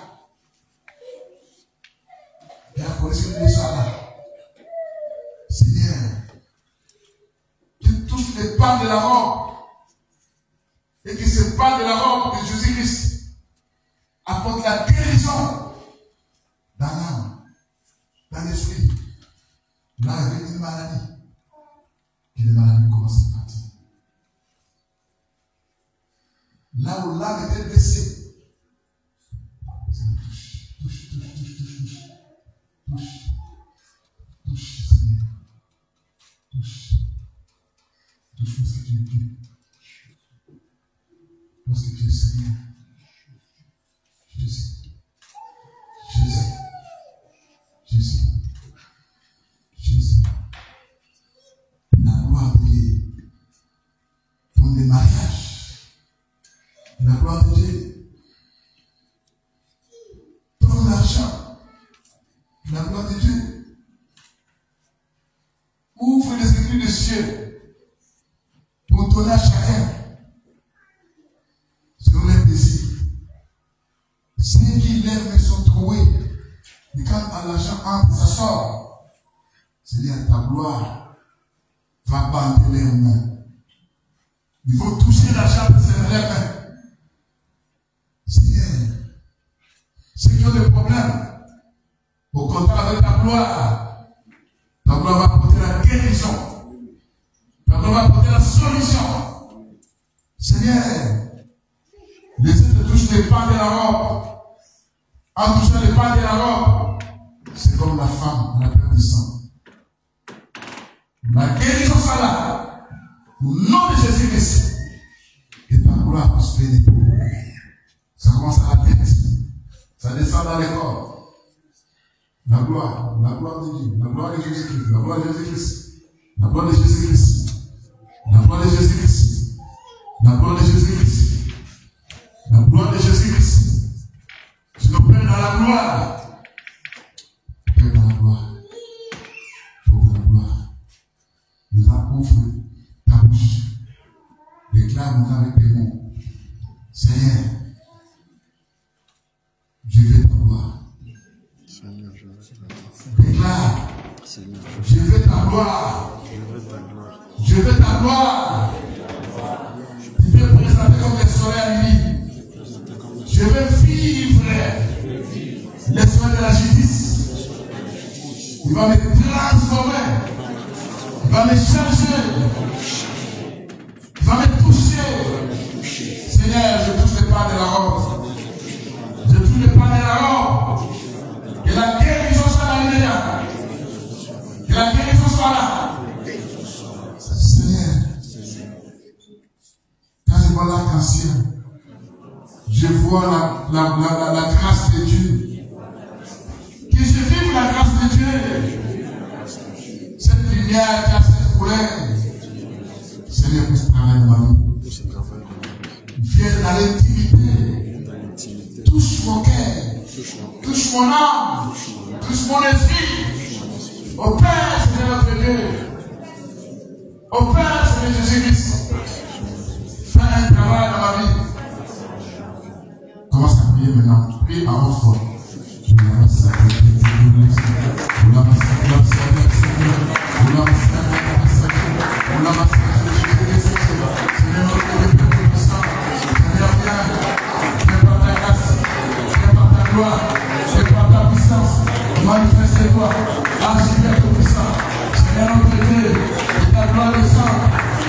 Et la connexion soit là. Seigneur, tu touches les pas de la robe et que ces pas de la robe de Jésus-Christ apportent la guérison dans l'âme, dans l'esprit. Là, il y a une maladie. Et les maladies commencent à partir. Là où l'âme était blessée, touche, touche, touche, touche, touche, touche, touche, touche, Seigneur. Touche. Seigneur. Jésus. Jésus. Jésus. Jésus. La gloire de Dieu. Ton mariage. La gloire de Dieu. Ton argent. La gloire de Dieu. Ouvre les écrits des cieux pour donner à chacun selon leurs désirs. Ceux qui l'aiment sont troués. Et quand à l'argent entre, ça sort. Seigneur, ta gloire va battre les mains. Il faut toucher l'argent pour serrer les mains. Seigneur, ceux qui ont des problèmes, au contraire avec ta gloire va apporter la guérison. Ta gloire va apporter la solution. Seigneur, laissez de toucher les pas de la robe. En touchant les pas de la robe, c'est comme la femme à la perte de sang. La guérison sera là. Au nom de Jésus-Christ. Et ta gloire prospère. Ça commence à la tête. Ça descend dans les corps. La gloire de Dieu, la gloire de Jésus-Christ, la gloire de Jésus-Christ, la gloire de Jésus-Christ, la gloire de Jésus-Christ, la gloire de Jésus-Christ, la gloire de Jésus-Christ. Tu nous prends dans la gloire. Prends dans la gloire. Ouvre la gloire. Nous ouvre ta bouche. Déclare-nous avec tes mots. Seigneur, je veux ta gloire. Déclare. Je veux ta gloire. Je veux ta gloire. Tu peux présenter comme les soleils à midi. Je veux vivre les soins de la justice. Il va me transformer. Il va me changer. Il va me toucher. Seigneur, je touche les pas de la robe. Je touche les pas de la robe. Que la guérison soit là immédiat. Que la guérison soit là. Seigneur, quand je vois l'arc-en-ciel, je vois la grâce de Dieu. Que je vive la grâce de Dieu. Cette lumière qui a cette couleur. Seigneur, puisse travailler dans ma vie. Viens dans l'intimité. Touche mon cœur. Touche mon âme. Touche mon esprit. Au Père, c'est notre Dieu. Au Père, c'est Jésus-Christ. Fais un travail dans ma vie. Commence à prier maintenant. Prie à haute voix. Manifeste-toi, agis avec tout puissant. Seigneur notre Dieu, et ta gloire descend,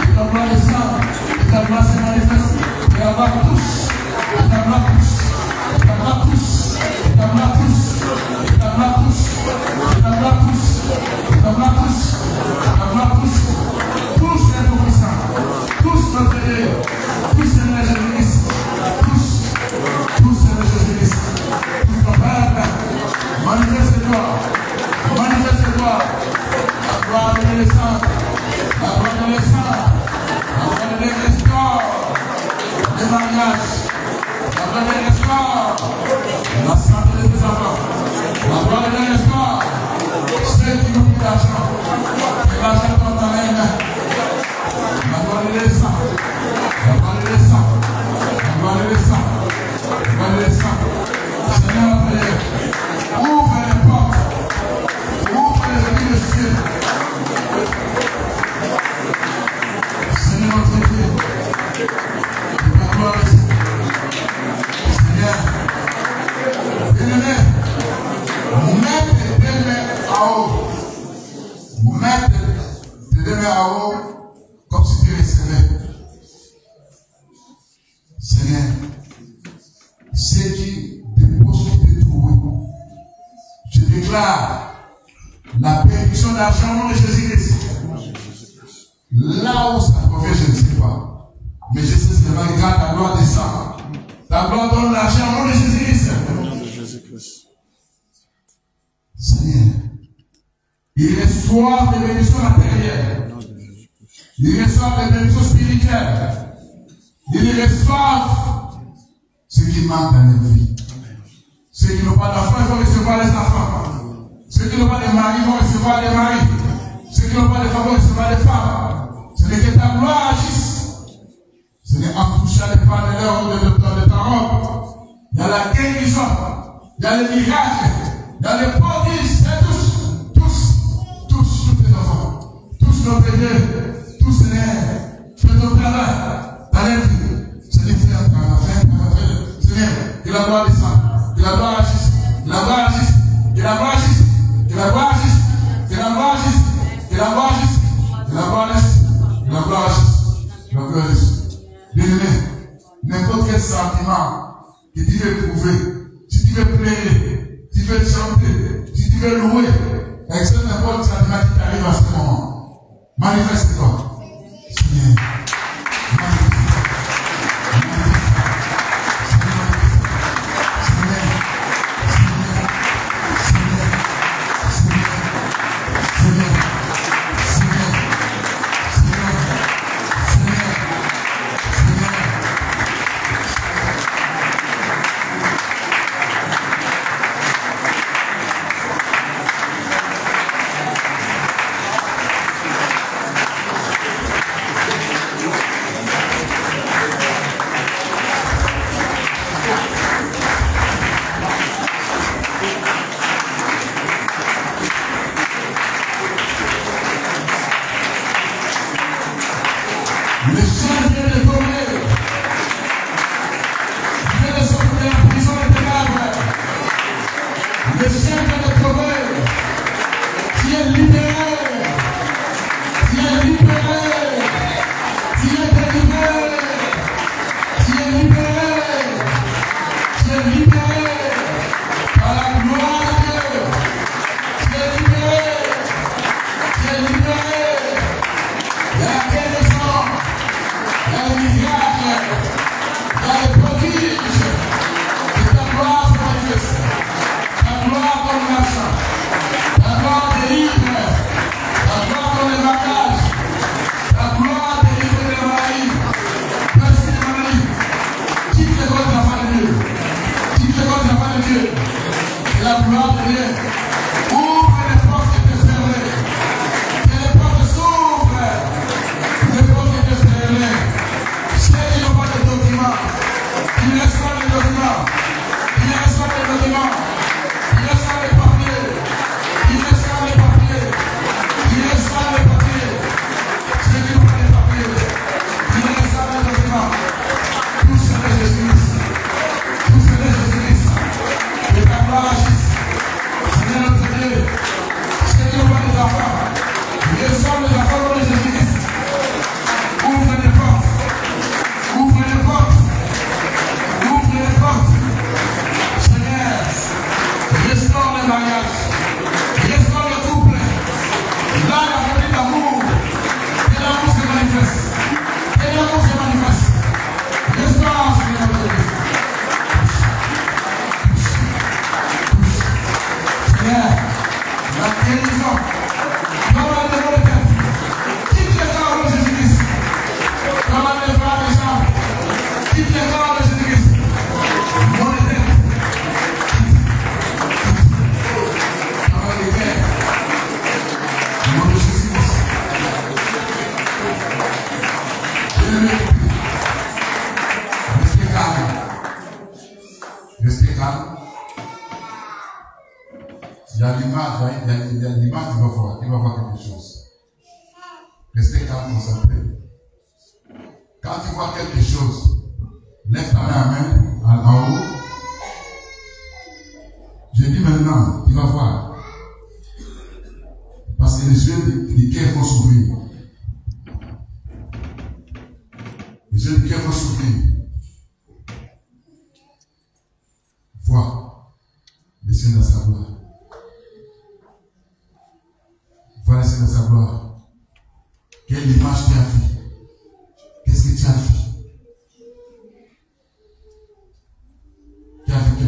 et ta gloire descend, et ta gloire se manifeste, et ta gloire touche, et ta gloire touche, et ta gloire touche, et ta gloire touche, et ta gloire touche, et ta gloire touche, et ta gloire touche, et ta gloire touche, touche les tout puissants, touche notre Dieu, touche Seigneur Jésus-Christ, touche Seigneur Jésus-Christ, touche ton Père. Manifeste-toi, manifeste-toi, la gloire de l'essence, la gloire de l'essence, la gloire de l'espoir, le mariage, la gloire de l'espoir, la santé de tes enfants, la gloire de l'espoir, ceux qui ont pris l'argent, que l'argent tombe dans les mains, la gloire de l'essence, la gloire de l'essence, la gloire de l'essence, la gloire de l'essence, Seigneur, prière. Ouvre les portes. Ouvre les écrits de ciel. Seigneur notre Dieu. Que ta gloire est. Seigneur. Bien-aimé. Mets tes deux mains à haut. Mets tes deux mains à haut. Comme si tu recevais. Seigneur. Ceux qui déposent qui te trouvent. Je déclare la bénédiction d'argent au nom de Jésus-Christ. Là où ça provient, je ne sais pas. Mais je sais seulement que quand la gloire descend, La gloire donne l'argent au nom de Jésus-Christ. Au nom de Jésus-Christ. Seigneur, il reçoit des bénédictions matérielles. Au nom de Jésus-Christ. Il reçoit des bénédictions spirituelles. Il reçoit ce qui manque dans leur vie. Ceux qui n'ont pas d'enfants, ils vont recevoir les enfants. Ceux qui n'ont pas de mari vont recevoir des maris. Ceux qui n'ont pas de femmes vont recevoir des femmes. Ce n'est que ta gloire agisse. Ce n'est en touchant les pas de l'heure de ta robe. Il y a la guérison. Il y a les miracles. Il y a les prodiges. Tous tes enfants. Tous nos bébés. Tous les nègres. Fais ton travail. Dans les vies. Seigneur, fais. Seigneur, que la gloire descende. Que la gloire agisse. Que la gloire agisse. Que la gloire agisse. Que la gloire agisse. Que la gloire agisse. Que la gloire agisse. Que la gloire agisse. Que la gloire agisse. Que la gloire agisse. Bien-aimé, n'importe quel sentiment que tu veux éprouver, si tu veux pleurer, si tu veux chanter, si tu veux louer, excepte n'importe quel sentiment qui t'arrive à ce moment, manifeste-toi. Seigneur,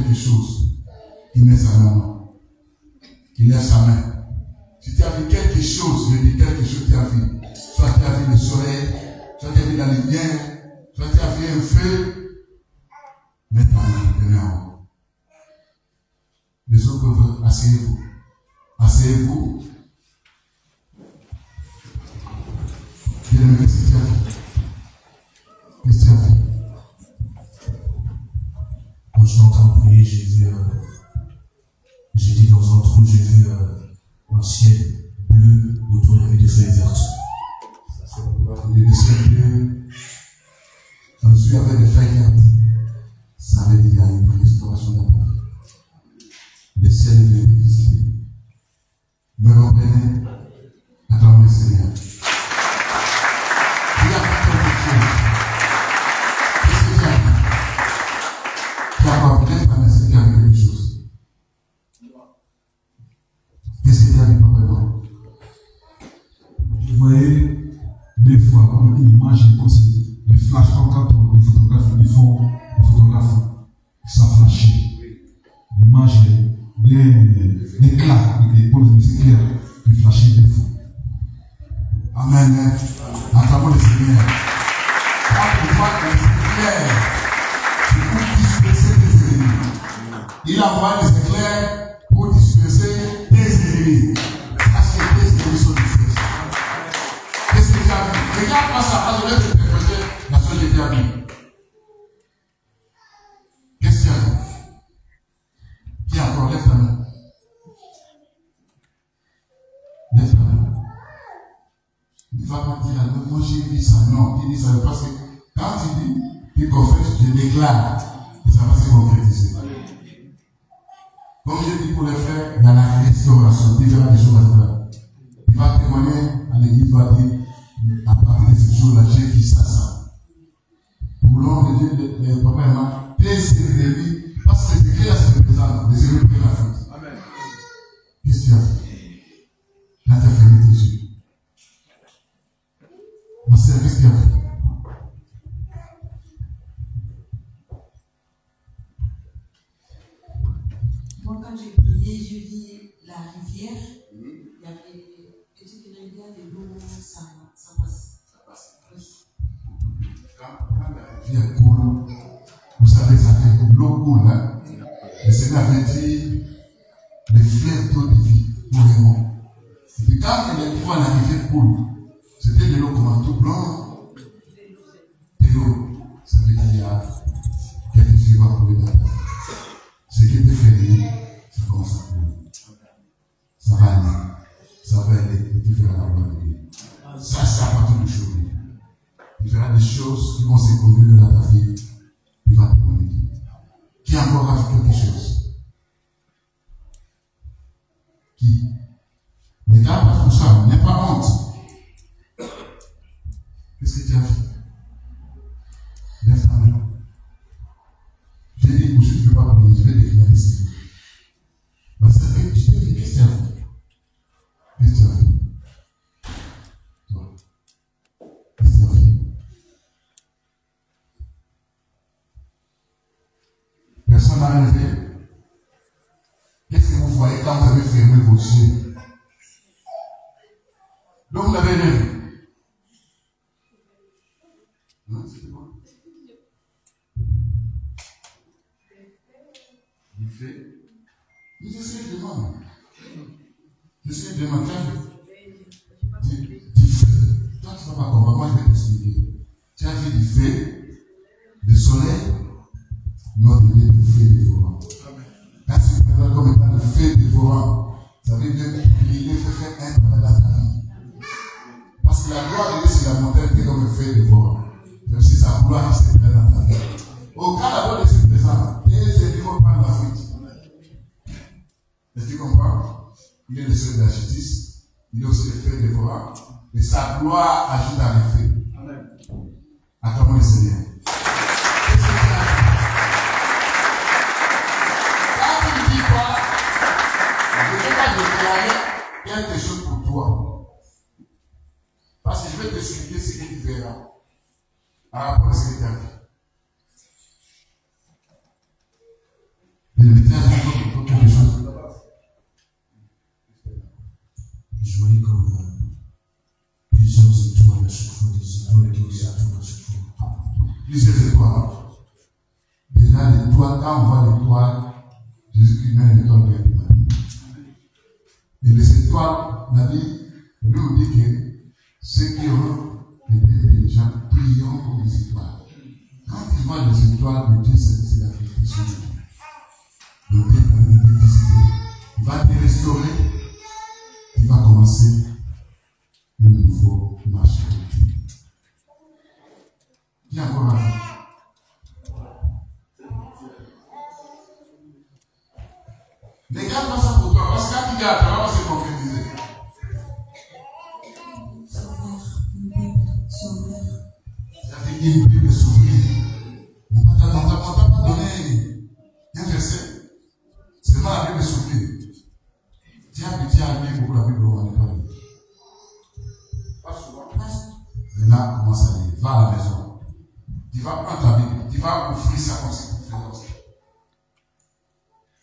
quelque chose, il met sa main. Il lève sa main. Si tu as vu quelque chose, je dis quelque chose que tu as vu. Soit tu as vu le soleil, soit tu as vu la lumière, soit tu as vu un feu. Mets ta main en haut. Les autres peuvent, asseyez-vous. Asseyez-vous. Bien-aimé, qu'est-ce que tu as vu? Qu'est-ce que tu as vu? Quand je suis en train de prier, j'ai dit dans un trou, j'ai vu un ciel bleu, autour il y avait des feuilles vertes. Ça c'est le ciel bleu. Je me suis avec des feuilles vertes. Ça veut dire qu'il y a une restauration de la vie. Le ciel vient de visiter. Me reprenez, acclamez le Seigneur. Il y a quelque chose. Qu'est-ce que tu as vu? Tu as pas peut-être pas laissé qu'il y a quelque chose. Qu'est-ce que tu as vu, papa? Je voyais des fois comme une image, comme des flashs, comme quand les photographes, ça flashait. L'image est l'éclat, c'est clair, il flashait des fois. Amen. Acclamons le Seigneur. Quand on voit que c'est clair, c'est pour disperser des ennemis. Il envoie des éclairs pour disperser des ennemis. Sachez que des ennemis sont dispersés. Qu'est-ce que tu as vu? Regarde moi ça, je vais t'interpréter la chose que tu as vu. Qu'est-ce que tu as vu? Qui encore? Lève ta main. Lève ta main. Il ne va pas dire à l'autre, moi j'ai vu ça. Non, il dit ça parce que quand il dit, il confesse, je déclare, ça va se concrétiser. Comme je dis pour les frères, il y a la restauration, il verra des choses à faire. Il va témoigner à l'église, il va dire, à partir de ce jour-là, j'ai vu ça. Pour l'homme de Dieu, les problèmes, tes ennemis, parce que les écrits se représentent, les ennemis prennent la faute. Amen. Qu'est-ce que tu as fait? Là, tu as fermé tes yeux. Ma sœur, qu'est-ce que tu as fait? Moi, quand j'ai prié, j'ai vu la rivière. Il y avait une petite rivière de l'eau, ça passe. Quand la rivière coule, vous savez, ça fait l'eau coule, hein? Le Seigneur avait dit les fleuves d'eau de vie, vraiment. Et puis quand la rivière coule, c'était de l'eau comme un tout blanc. De l'eau, ça veut dire qu'il y a quelque chose qui va couler dans ta vie. Ce qui était fait, ça commence à couler. Ça va aller, et tu verras la gloire de Dieu. Ça, c'est à partir d'aujourd'hui. Tu verras des choses qui vont se conduire dans ta vie. Tu vas te communiquer. Qui encore a fait quelque chose? Qui? Ne garde pas tout ça, n'aie pas honte. Qu'est-ce que tu as fait? Lève ta main. J'ai dit, je ne veux pas prier, je vais déclarer ici. Ma sœur, je te dis, qu'est-ce que tu as fait? Qu'est-ce que tu as fait? Toi. Qu'est-ce que tu as fait? Personne n'a rêvé. Qu'est-ce que vous voyez quand vous avez fermé vos yeux? Donc vous l'avez rêvé. Non, c'est bon. Il fait. Mais je sais, je demande. Je sais, je demande. Du feu. Toi, tu ne vas pas comprendre. Moi, je vais t'expliquer. Tu as vu du feu, du soleil, non, donné du feu dévorant. Quand tu me comme étant le feu dévorant, ça veut dire qu'il faut faire un travail dans ta vie. Parce que la gloire de Dieu, c'est la montagne qui est comme le feu dévorant. Même si sa gloire se présente dans ta vie. Au cas la gloire de Dieu se présente, et je ne faut pas la fuite. Est-ce que tu comprends? Il est le seul de la justice, il est aussi le feu dévorant, et sa gloire agit dans les feux. Amen. Acclamons le Seigneur. Quelque chose pour toi. Parce que je vais t'expliquer ce que tu verras à rapport à ce que tu as fait. Déjà, l'étoile, quand on voit l'étoile, Jésus-Christ met l'étoile bien du matin. Et les étoiles, la Bible nous dit que ceux qui ont été intelligents prient comme les étoiles. Quand ils voient les étoiles de Dieu, c'est la vérité sur nous. Le Dieu va te visiter. Il va te restaurer. Il va commencer une nouvelle marche avec Dieu. Qui a encore un peu? Ne garde pas ça pour toi, parce que quand tu gardes, tu vas pas se concrétiser. Ça fait qu'il y a de souffrir. On ne t'a pas donné un verset. C'est pas la Bible de souffrir. Tiens, petit ami, beaucoup la Bible, on n'est pas lu. Pas souvent. Maintenant, commence à lire. Va à la maison. Tu vas prendre ta Bible. Tu vas offrir ça comme ça.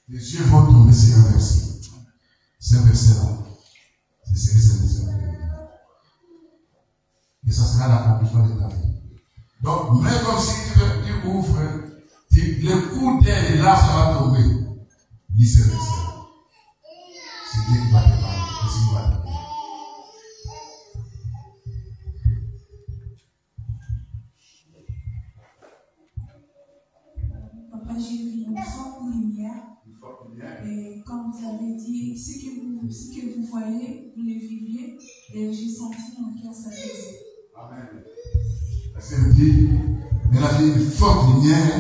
Les yeux vont tomber sur un verset. C'est un verset-là. C'est ce que c'est le Seigneur. Et ça sera l'accomplissement de ta vie. Donc, mais comme si tu ouvres, le coup d'air, là, ça va tomber. Lis ce verset. C'est Dieu qui va te parler. C'est ce qui va te parler. Papa, j'ai vu une forte lumière. Et comme vous avez dit, ce que vous voyez, vous le viviez, et j'ai senti mon cœur s'apaiser. Amen. Parce qu'elle dit, elle a dit une forte lumière,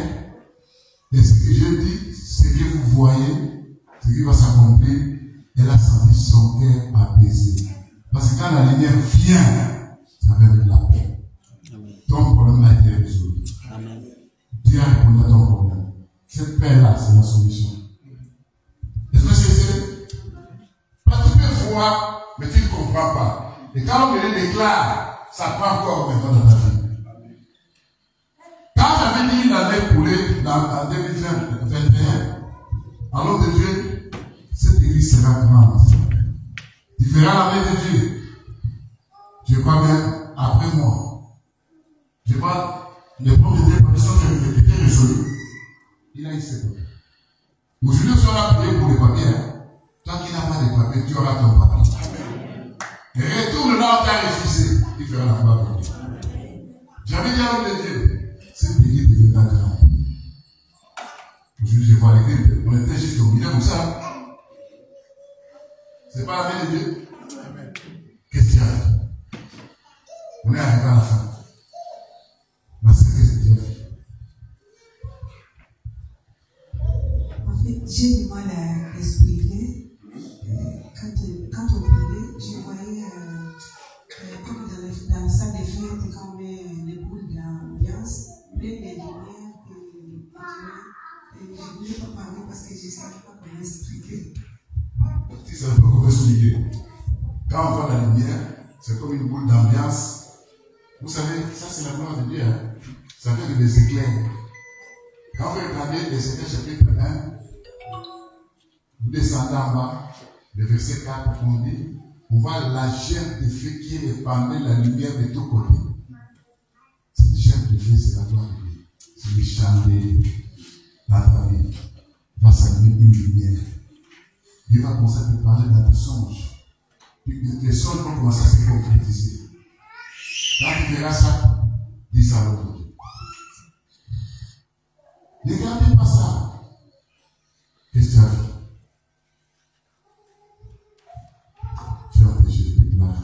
et ce que je dis, ce que vous voyez, ce qui va s'accomplir, elle a senti son cœur apaisé. Parce que quand la lumière vient, ça va avec la paix. Ton problème a été résolu. Dieu a répondu à ton problème. Cette paix-là, c'est la solution. Est-ce que c'est parce que tu peux voir, mais tu ne comprends pas. Et quand on me le déclare, ça prend encore maintenant dans ta vie. Quand j'avais dit l'année écoulée, en 2021, à l'eau de Dieu, cette église sera grande. Tu verras la main de Dieu. Je crois bien, après moi. Je vois les problèmes de dépression qui étaient résolus. Il a eu ses problèmes. Aujourd'hui, tu auras prié pour les papiers. Tant qu'il n'a pas de papiers, tu auras ton papier. Et retourne là où tu as refusé. Il fera la foi pour toi. J'avais dit à l'homme de Dieu, cette église deviendra grande. Aujourd'hui, je vois l'église. On était juste au milieu comme ça. C'est pas la main de Dieu. Qu'est-ce qu'il y a? On est arrivé à la fin. Mais c'est ce que Dieu a fait. En fait, j'ai du mal à expliquer. Quand on priait, je voyais comme dans la salle des fêtes, quand on met les boules d'ambiance, plein de lumières et je ne voulais pas parler parce que je ne savais pas comment expliquer. Tu ne savais pas comment expliquer. Quand on voit la lumière, c'est comme une boule d'ambiance. Vous savez, ça c'est la gloire de Dieu. Hein? Ça fait des éclairs. Quand vous regardez l'Ézéchiel chapitre 1, vous descendez en bas, le verset 4, on dit, on voit la gerbe de feu qui répandait la lumière de tous côtés. Cette gerbe de feu, c'est la gloire de Dieu. C'est le chandelier dans ta vie. Va s'allumer une lumière. Dieu va commencer à te parler dans tes songes. Tes songes vont commencer à se concrétiser. Quand tu verras ça, dis ça à l'autre. Ne gardez pas ça. Qu'est-ce que tu as fait? Tu as péché de déclare.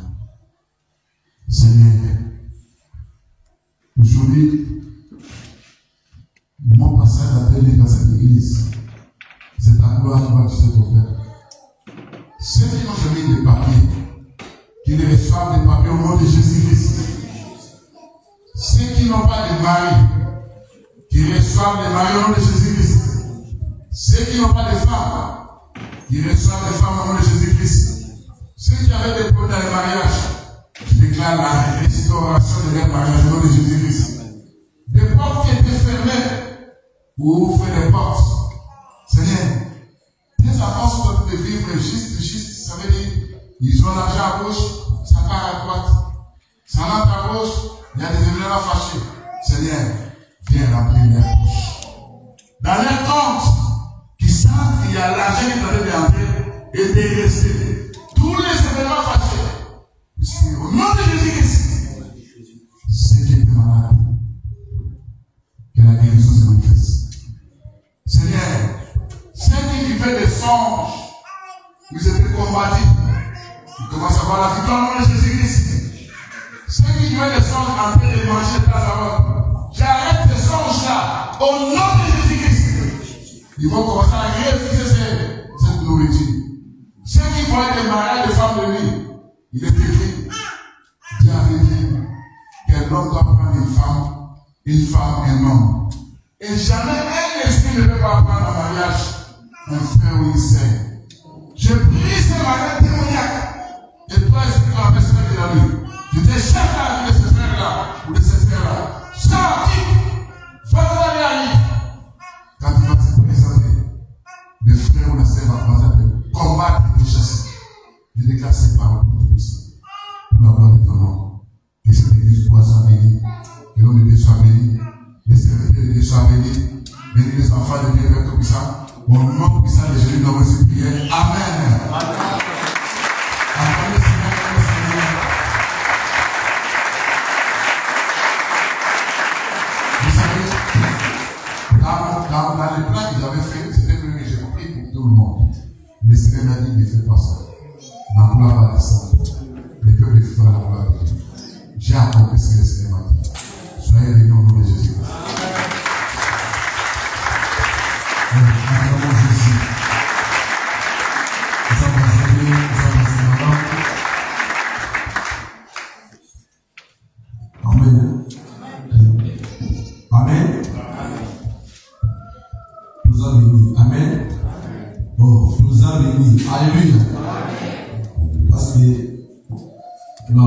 Seigneur, aujourd'hui, mon passage appelé dans cette église, c'est ta gloire qui va toucher ton Père. Ceux qui n'ont jamais des papiers, qui ne reçoivent des papiers au nom de Jésus-Christ. Ceux qui n'ont pas de mari, qui reçoivent des maris au nom de Jésus-Christ. Ceux qui n'ont pas de femmes, qui reçoivent des femmes au nom de Jésus-Christ. Ceux qui avaient des problèmes dans les mariages, je déclare la restauration de leur mariage au nom de Jésus-Christ. Des portes qui étaient fermées, vous ouvrez les portes. Seigneur, tes enfants sont en train de vivre juste, ça veut dire, ils ont l'argent à gauche, ça part à droite. Ça rentre à gauche, il y a des événements fâchés. Seigneur, viens remplir mes poches. et dégraisser tous les événements fâchés. Au nom de Jésus-Christ, ceux qui étaient malades, que la guérison se manifeste. Seigneur, ceux qui vivaient des songes, nous étaient combattus. Ils commencent à voir la victoire au nom de Jésus-Christ. Ceux qui vivaient des songes en train de manger de la j'arrête ces songes-là au nom de Jésus-Christ. Ils vont commencer à réfuser cette nourriture. Ceux qui voient des mariages de femmes de nuit, il est écrit, Dieu avait dit qu'un homme doit prendre une femme, un homme. Et jamais un esprit ne peut pas prendre un mariage, un frère ou une sœur. Je prie ce mariage démoniaque. Et toi, esprit de la personne de la vie, je déchire la vie de ce frère-là ou de cette frère-là. Sorti! Fais-le la vie. Quand il va se présenter, le frère ou la sœur va commencer à combattre et chasser. Je déclare ces paroles pour tous. Pour la gloire de ton nom. Que cette église soit bénie. Que l'on de Dieu soit béni. Les serviteurs de Dieu soient bénis. Bénis les enfants de Dieu, Père Tout-Puissant. Au nom puissant de Jésus, nous avons reçu prière. Amen. Amen. Vous savez, dans les plans qu'ils avaient fait, c'était que j'ai compris pour tout le monde. Le Seigneur m'a dit, ne fais pas ça. Ma gloire va descendre. Le peuple fera la gloire de Dieu. J'ai accompli ce que le Seigneur m'a dit. Soyez bénis au nom de Jésus. Amen. Amen. Nous a bénis. Amen. Oh, nous a bénis. Alléluia. Parce que nous